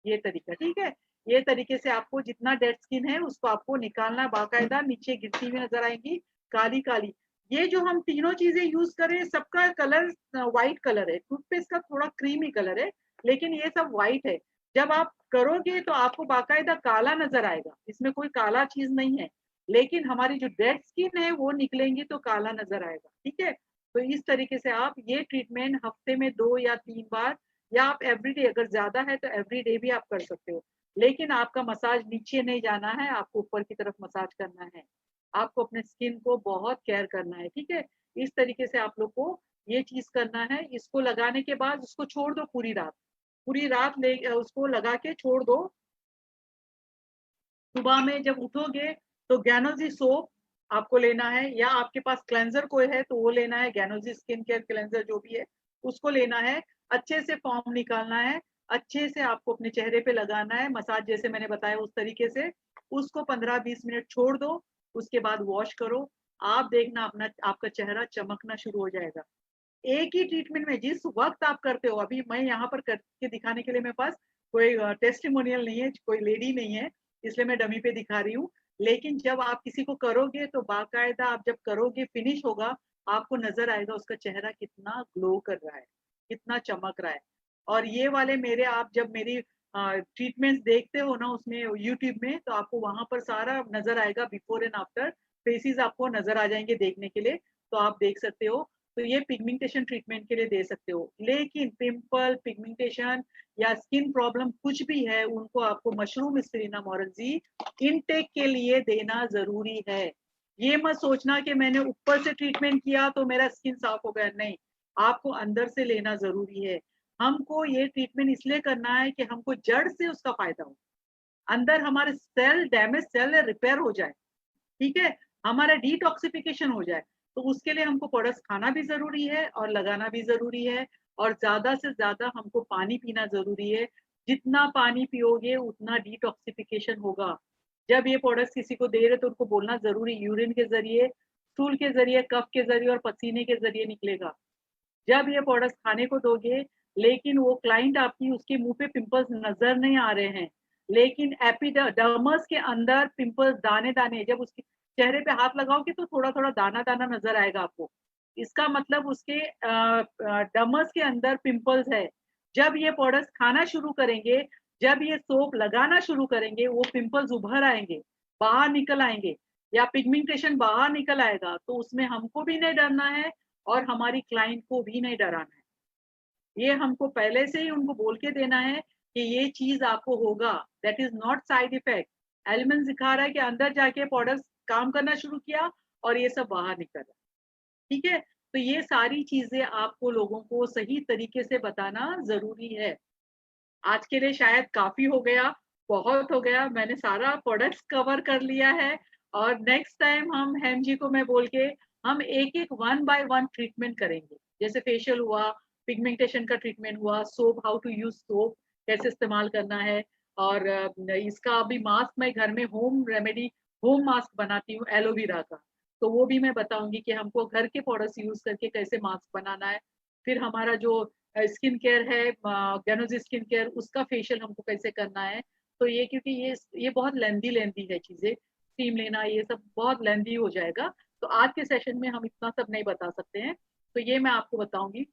ये तरीका, ठीक है। ये तरीके से आपको जितना डेड स्किन है उसको आपको निकालना, बाकायदा नीचे गिरती हुई नजर आएंगी, काली काली। ये जो हम तीनों चीजें यूज करें सबका कलर व्हाइट कलर है, टूथपेस्ट का थोड़ा क्रीमी कलर है, लेकिन ये सब व्हाइट है। जब आप करोगे तो आपको बाकायदा काला नजर आएगा, इसमें कोई काला चीज नहीं है, लेकिन हमारी जो डेड स्किन है वो निकलेंगी तो काला नजर आएगा। ठीक है, तो इस तरीके से आप ये ट्रीटमेंट हफ्ते में 2 या 3 बार, या आप एवरीडे, अगर ज्यादा है तो एवरीडे भी आप कर सकते हो, लेकिन आपका मसाज नीचे नहीं जाना है, आपको ऊपर की तरफ मसाज करना है। आपको अपने स्किन को बहुत केयर करना है। ठीक है, इस तरीके से आप लोग को ये चीज करना है। इसको लगाने के बाद उसको छोड़ दो पूरी रात, पूरी रात ले उसको लगा के छोड़ दो। सुबह में जब उठोगे तो गैनोजी सोप आपको लेना है, या आपके पास क्लेंजर कोई है तो वो लेना है, गैनोजी स्किन केयर क्लेंजर जो भी है उसको लेना है। अच्छे से फॉर्म निकालना है, अच्छे से आपको अपने चेहरे पे लगाना है, मसाज जैसे मैंने बताया उस तरीके से। उसको 15-20 मिनट छोड़ दो, उसके बाद वॉश करो। आप देखना अपना आपका चेहरा चमकना शुरू हो जाएगा। एक ही ट्रीटमेंट में जिस वक्त आप करते हो, अभी मैं यहाँ पर करके दिखाने के लिए मेरे पास कोई टेस्टिमोनियल नहीं है, कोई लेडी नहीं है, इसलिए मैं डमी पे दिखा रही हूँ। लेकिन जब आप किसी को करोगे तो बाकायदा आप जब करोगे फिनिश होगा, आपको नजर आएगा उसका चेहरा कितना ग्लो कर रहा है, कितना चमक रहा है। और ये वाले मेरे, आप जब मेरी ट्रीटमेंट्स देखते हो ना उसमें यूट्यूब में, तो आपको वहां पर सारा नजर आएगा, बिफोर एंड आफ्टर फेसेस आपको नजर आ जाएंगे देखने के लिए, तो आप देख सकते हो। तो ये पिगमेंटेशन ट्रीटमेंट के लिए दे सकते हो, लेकिन पिंपल, पिगमेंटेशन या स्किन प्रॉब्लम कुछ भी है, उनको आपको मशरूम स्पिरुलिना मोरलजी इनटेक के लिए देना जरूरी है। ये मत सोचना कि मैंने ऊपर से ट्रीटमेंट किया तो मेरा स्किन साफ हो गया, नहीं, आपको अंदर से लेना जरूरी है। हमको ये ट्रीटमेंट इसलिए करना है कि हमको जड़ से उसका फायदा हो, अंदर हमारे सेल, डैमेज सेल रिपेयर हो जाए। ठीक है, हमारा डिटॉक्सिफिकेशन हो जाए। तो उसके लिए हमको प्रोडक्ट्स खाना भी जरूरी है और लगाना भी जरूरी है, और ज्यादा से ज्यादा हमको पानी पीना जरूरी है। जितना पानी पियोगे उतना डिटॉक्सिफिकेशन होगा। जब ये प्रोडक्ट्स किसी को दे रहे तो उनको बोलना जरूरी, यूरिन के जरिए, स्टूल के जरिए, कफ के जरिए और पसीने के जरिए निकलेगा। जब ये प्रोडक्ट्स खाने को दोगे, लेकिन वो क्लाइंट आपकी, उसके मुंह पे पिंपल्स नजर नहीं आ रहे हैं, लेकिन एपिडर्मस के अंदर पिंपल्स दाने दाने, जब उसके चेहरे पे हाथ लगाओगे तो थोड़ा थोड़ा दाना दाना नजर आएगा आपको, इसका मतलब उसके डर्मस के अंदर पिंपल्स है। जब ये प्रोडक्ट्स खाना शुरू करेंगे, जब ये सोप लगाना शुरू करेंगे, वो पिंपल्स उभर आएंगे, बाहर निकल आएंगे, या पिगमेंटेशन बाहर निकल आएगा। तो उसमें हमको भी नहीं डरना है और हमारी क्लाइंट को भी नहीं डराना है। ये हमको पहले से ही उनको बोल के देना है कि ये चीज आपको होगा, that is not side effect. Element सिखा रहा है कि अंदर जाके प्रोडक्ट काम करना शुरू किया और ये सब बाहर निकल रहा है। ठीक है, तो ये सारी चीजें आपको लोगों को सही तरीके से बताना जरूरी है। आज के लिए शायद काफी हो गया, बहुत हो गया, मैंने सारा प्रोडक्ट्स कवर कर लिया है। और नेक्स्ट टाइम हम हेम जी को मैं बोल के हम एक एक 1 बाय 1 ट्रीटमेंट करेंगे। जैसे फेशियल हुआ, पिगमेंटेशन का ट्रीटमेंट हुआ, soap, how to use soap, कैसे इस्तेमाल करना है, और इसका अभी मास्क मैं घर में होम रेमेडी, होम मास्क बनाती हूँ एलोवेरा का, तो वो भी मैं बताऊंगी कि हमको घर के प्रोडक्ट्स यूज करके कैसे मास्क बनाना है। फिर हमारा जो स्किन केयर है, गैनोजी स्किन केयर, उसका फेशियल हमको कैसे करना है। तो ये, क्योंकि ये बहुत लेंदी लेंदी है चीजें, स्टीम लेना ये सब बहुत लेंदी हो जाएगा, तो आज के सेशन में हम इतना सब नहीं बता सकते हैं, तो ये मैं आपको बताऊंगी।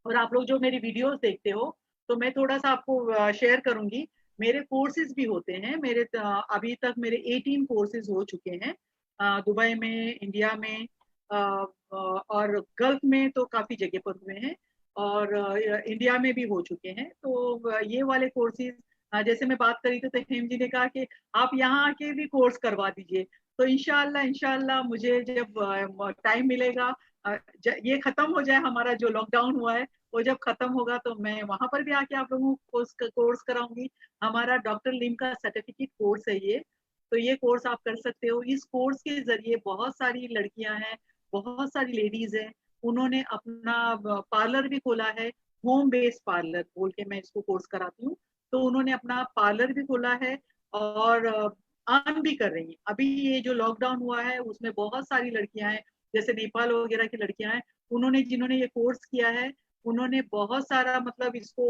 और आप लोग जो मेरी वीडियोस देखते हो, तो मैं थोड़ा सा आपको शेयर करूंगी। मेरे कोर्सेज भी होते हैं, मेरे अभी तक मेरे 18 कोर्सेज हो चुके हैं, दुबई में, इंडिया में, और गल्फ में तो काफी जगह पर हुए हैं, और इंडिया में भी हो चुके हैं। तो ये वाले कोर्सेज, जैसे मैं बात करी तो हेम जी ने कहा कि आप यहाँ आके भी कोर्स करवा दीजिए। तो इंशाल्लाह इंशाल्लाह मुझे जब टाइम मिलेगा, ये खत्म हो जाए, हमारा जो लॉकडाउन हुआ है वो जब खत्म होगा, तो मैं वहां पर भी आके आप लोगों को कोर्स कराऊंगी। हमारा डॉक्टर लिम का सर्टिफिकेट कोर्स है ये, तो ये कोर्स आप कर सकते हो। इस कोर्स के जरिए बहुत सारी लड़कियां हैं, बहुत सारी लेडीज हैं, उन्होंने अपना पार्लर भी खोला है, होम बेस्ड पार्लर बोल के मैं इसको कोर्स कराती हूँ। तो उन्होंने अपना पार्लर भी खोला है और अर्न भी कर रही हैं। अभी ये जो लॉकडाउन हुआ है उसमें बहुत सारी लड़कियां हैं, जैसे नेपाल वगैरह की लड़कियां हैं, उन्होंने, जिन्होंने ये कोर्स किया है, उन्होंने बहुत सारा मतलब इसको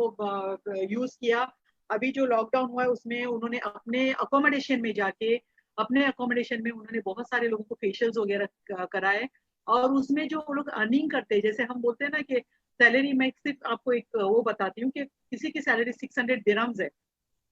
यूज किया। अभी जो लॉकडाउन हुआ है उसमें उन्होंने अपने अकोमोडेशन में जाके, अपने अकोमोडेशन में उन्होंने बहुत सारे लोगों को फेशियल्स वगैरह कराए, और उसमें जो वो लोग अर्निंग करते हैं, जैसे हम बोलते हैं ना कि सैलरी, मैं सिर्फ आपको एक वो बताती हूँ कि किसी की सैलरी 600 दिरहम्स है,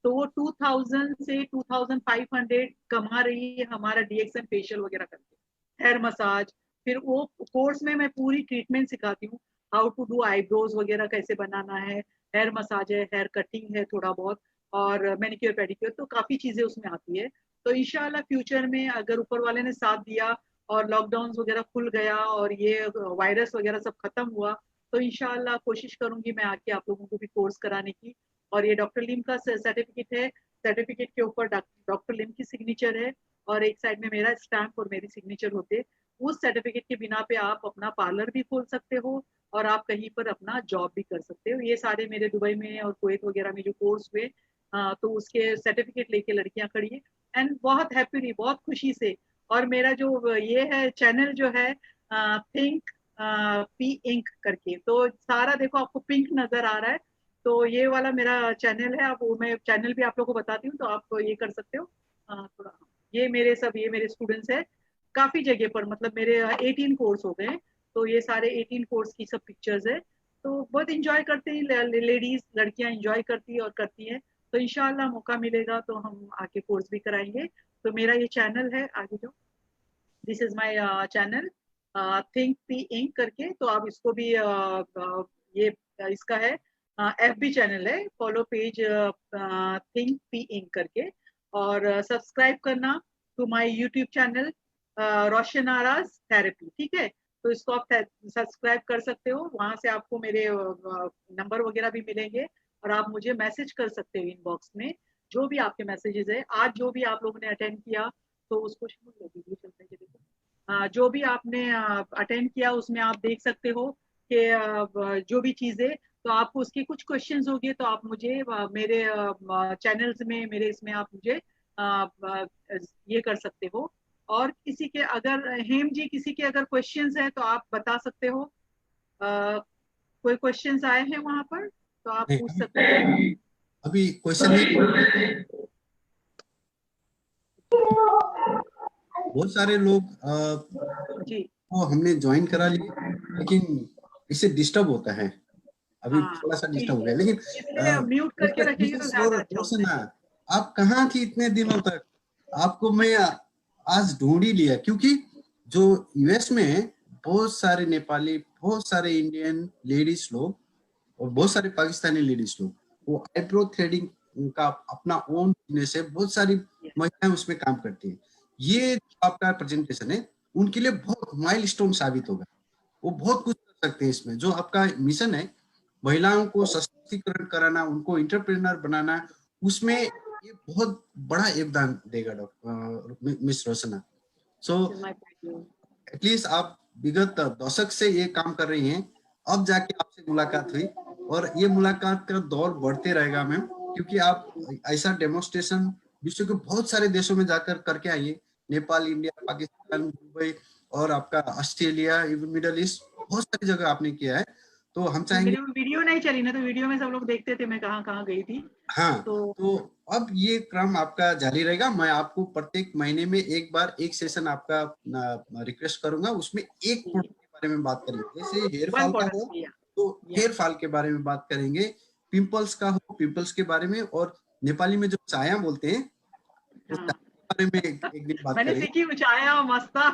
तो वो 2000 से 2500 कमा रही है हमारा डीएक्सएन फेशियल वगैरह करके, हेयर मसाज। फिर वो कोर्स में मैं पूरी ट्रीटमेंट सिखाती हूँ, हाउ टू डू आईब्रोज वगैरह कैसे बनाना है, हेयर मसाज है, हेयर कटिंग है थोड़ा बहुत, और मैनिक्योर पेडिक्योर, तो काफी चीजें उसमें आती है। तो इंशाल्लाह फ्यूचर में अगर ऊपर वाले ने साथ दिया और लॉकडाउन वगैरह खुल गया और ये वायरस वगैरह सब खत्म हुआ, तो इंशाल्लाह कोशिश करूंगी मैं आके आप लोगों को भी कोर्स कराने की। और ये डॉक्टर लिम का सर्टिफिकेट है, सर्टिफिकेट के ऊपर डॉक्टर लिम की सिग्नेचर है और एक साइड में मेरा स्टैम्प और मेरी सिग्नेचर होते। उस सर्टिफिकेट के बिना पे आप अपना पार्लर भी खोल सकते हो और आप कहीं पर अपना जॉब भी कर सकते हो। ये सारे मेरे दुबई में और कुवैत वगैरह में जो कोर्स हुए, तो उसके सर्टिफिकेट लेके लड़कियां खड़ी है, एंड बहुत हैप्पीली, बहुत खुशी से। और मेरा जो ये है चैनल जो है, थिंक पी इंक करके, तो सारा देखो आपको पिंक नजर आ रहा है, तो ये वाला मेरा चैनल है। अब वो मैं चैनल भी आप लोगों को बताती हूँ, तो आप ये कर सकते हो। थोड़ा ये मेरे स्टूडेंट्स है काफी जगह पर, मतलब मेरे 18 कोर्स हो गए, तो ये सारे 18 कोर्स की सब पिक्चर्स है। तो बहुत इंजॉय करते हैं लेडीज, लड़कियां इंजॉय करती है और करती है। तो इंशाल्लाह मौका मिलेगा तो हम आके कोर्स भी कराएंगे। तो मेरा ये चैनल है, आगे जो this is my channel, think P ink करके, तो आप इसको भी ये इसका है, एफबी चैनल है, follow page think P ink करके। और सब्सक्राइब करना to my YouTube channel Roshan आराज थेरेपी, ठीक है। तो इसको आप सब्सक्राइब कर सकते हो, वहां से आपको मेरे नंबर वगैरह भी मिलेंगे और आप मुझे मैसेज कर सकते हो इनबॉक्स में, जो भी आपके मैसेजेस है। आज जो भी आप लोगों ने अटेंड किया, तो उसको वीडियो चलते हैं, देखो जो भी आपने अटेंड किया उसमें आप देख सकते हो कि जो भी चीजें, तो आपको उसके कुछ क्वेश्चंस होंगे, तो आप मुझे मेरे चैनल्स में, मेरे इसमें आप मुझे ये कर सकते हो। और किसी के अगर, हेम जी, किसी के अगर क्वेश्चंस हैं तो आप बता सकते हो। कोई क्वेश्चंस आए हैं वहां पर तो आप नहीं, पूछ सकते हो। अभी क्वेश्चन नहीं। बहुत सारे लोग जी को हमने ज्वाइन करा लिए, लेकिन इससे डिस्टर्ब होता है। अभी हाँ, थोड़ा सा डिस्टर्ब हो ठीक गया, है, लेकिन इसलिए म्यूट करके रखेंगे तो मिसेस ज्यादा अच्छा होता रोशना, है। आप कहाँ थी इतने दिनों तक? आपको मैं आज ढूंढ ही लिया, क्योंकि जो यूएस में बहुत सारे नेपाली, बहुत सारे इंडियन लेडीज लोग और बहुत सारे पाकिस्तानी लेडीज लोग, वो आईब्रो थ्रेडिंग का अपना ओन बिजनेस है, बहुत सारी महिलाएं उसमें काम करती है। ये जो आपका प्रेजेंटेशन है उनके लिए बहुत माइलस्टोन साबित होगा। वो बहुत कुछ कर सकते हैं इसमें। जो आपका मिशन है महिलाओं को सशक्तिकरण कराना, उनको इंटरप्रेन्योर बनाना, उसमें ये बहुत बड़ा योगदान देगा doctor miss Roshna. So at least आप विगत दशक से ये काम कर रही हैं, अब जाके आपसे मुलाकात हुई और ये मुलाकात का दौर बढ़ते रहेगा मैम, क्योंकि आप ऐसा डेमोन्स्ट्रेशन विश्व के बहुत सारे देशों में जाकर करके आइए, नेपाल, इंडिया, पाकिस्तान, दुबई और आपका ऑस्ट्रेलिया, मिडल ईस्ट, बहुत सारी जगह आपने किया है। तो हम चाहेंगे, मेरी वीडियो नहीं चली ना, तो वीडियो में सब लोग देखते थे मैं कहाँ कहाँ गई थी। हाँ, तो तो अब ये क्रम आपका जारी रहेगा। मैं आपको प्रत्येक महीने में एक बार एक सेशन आपका रिक्वेस्ट करूंगा, उसमें एक प्रोडक्ट के बारे में बात करेंगे। जैसे हेयर वन फॉल का हो प्रोडक्ट तो या हेयर फॉल के बारे में बात करेंगे, पिंपल्स का हो पिंपल्स के बारे में, और नेपाली में जो चाया बोलते हैं उस हाँ। चाया के बारे में एक दिन बात मैंने करेंगे। सीखी ऊंचाया मस्ता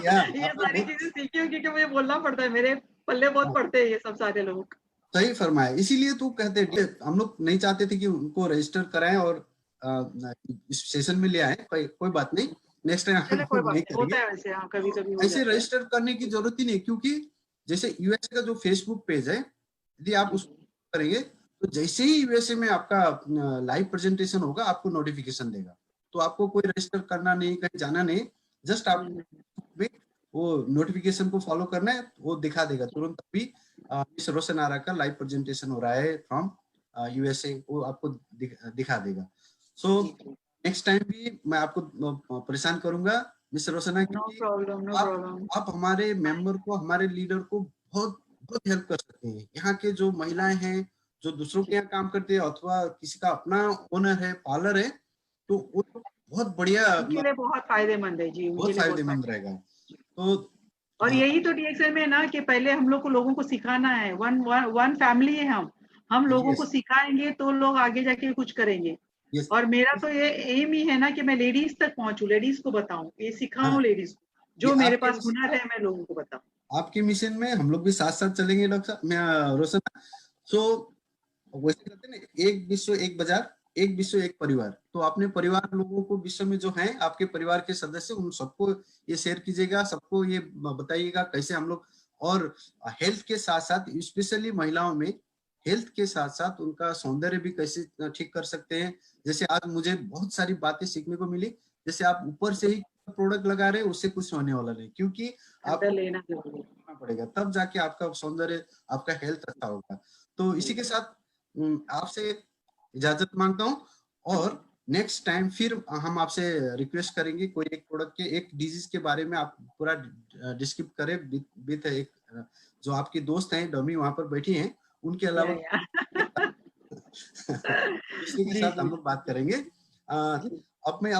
या ये आपने सारी बहुत चीजें सीखी हूँ क्योंकि मुझे बोलना पड़ता है, मेरे पल्ले बहुत पड़ते हैं ये सब सारे लोग। सही फरमाया, इसीलिए तो कहते हैं हम लोग नहीं चाहते थे कि उनको रजिस्टर कराएं और इस सेशन में ले आए। कोई बात नहीं, नेक्स्ट टाइम हम चले कोई लोग बात नहीं नहीं, करेंगे। होता है वैसे, हाँ कभी कभी हो ऐसे जाता है। रजिस्टर करने की जरूरत ही नहीं, क्योंकि जैसे यूएसए का जो फेसबुक पेज है, यदि आप जी उसको करेंगे तो जैसे ही यूएसए में आपका लाइव प्रेजेंटेशन होगा आपको नोटिफिकेशन देगा। तो आपको कोई रजिस्टर करना नहीं, कहीं जाना नहीं, जस्ट आप में वो नोटिफिकेशन को फॉलो करना है, वो दिखा देगा तुरंत। अभी मिस रोशन आरा का लाइव प्रेजेंटेशन हो रहा है फ्रॉम यूएसए, वो आपको दिखा देगा। सो जी जी, नेक्स्ट टाइम भी मैं आपको परेशान करूंगा मिस रोशना, नो क्योंकि प्रॉब्लम, नो आप प्रॉब्लम। आप हमारे मेंबर को, हमारे लीडर को बहुत बहुत हेल्प कर सकते हैं। यहाँ के जो महिलाएं हैं जो दूसरों के यहाँ काम करते हैं अथवा किसी का अपना ओनर है, पार्लर है, तो वो लोग बहुत बढ़िया, उनके लिए बहुत फायदेमंद है जी, उनके बहुत लिए बहुत फायदेमंद फायदेमंद रहेगा। तो और यही तो DXM में ना कि पहले हम लोग को लोगों को सिखाना है। वन फैमिली है हम लोगों को Yes. सिखाएंगे तो लोग आगे जाके कुछ करेंगे। Yes. और मेरा तो ये एम ही है ना कि मैं लेडीज तक पहुंचूं, लेडीज को बताऊं, ये सिखाऊं हाँ, लेडीज को, ये जो मेरे आपके पास हुनर है मैं लोगों को बताऊं। आपके मिशन में हम लोग भी साथ साथ चलेंगे डॉक्टर साहब, मैं रोशन। सो वैसे कहते हैं ना, एक विश्व एक बाजार, एक विश्व एक परिवार। तो अपने परिवार लोगों को विश्व में जो हैं आपके परिवार के सदस्य, उन सबको ये शेयर कीजिएगा, सबको ये बताइएगा कैसे हम लोग, और हेल्थ के साथ साथ स्पेशली महिलाओं में हेल्थ के साथ साथ उनका सौंदर्य भी कैसे ठीक कर सकते हैं। जैसे आज मुझे बहुत सारी बातें सीखने को मिली। जैसे आप ऊपर से ही प्रोडक्ट लगा रहे हैं, उससे कुछ होने वाला नहीं, क्योंकि अंदर आपको लेना जरूरी है। करना पड़ेगा, तब जाके आपका सौंदर्य, आपका हेल्थ अच्छा होगा। तो इसी के साथ आपसे इजाजत मांगता हूँ, और नेक्स्ट टाइम फिर हम आपसे रिक्वेस्ट करेंगे कोई एक प्रोडक्ट के, एक डिजीज के बारे में आप पूरा डिस्क्राइब करें विद एक जो आपकी दोस्त हैं डमी वहां पर बैठी हैं, उनके अलावा या। इसी के जी साथ जी हम लोग बात करेंगे। जी। अब मैं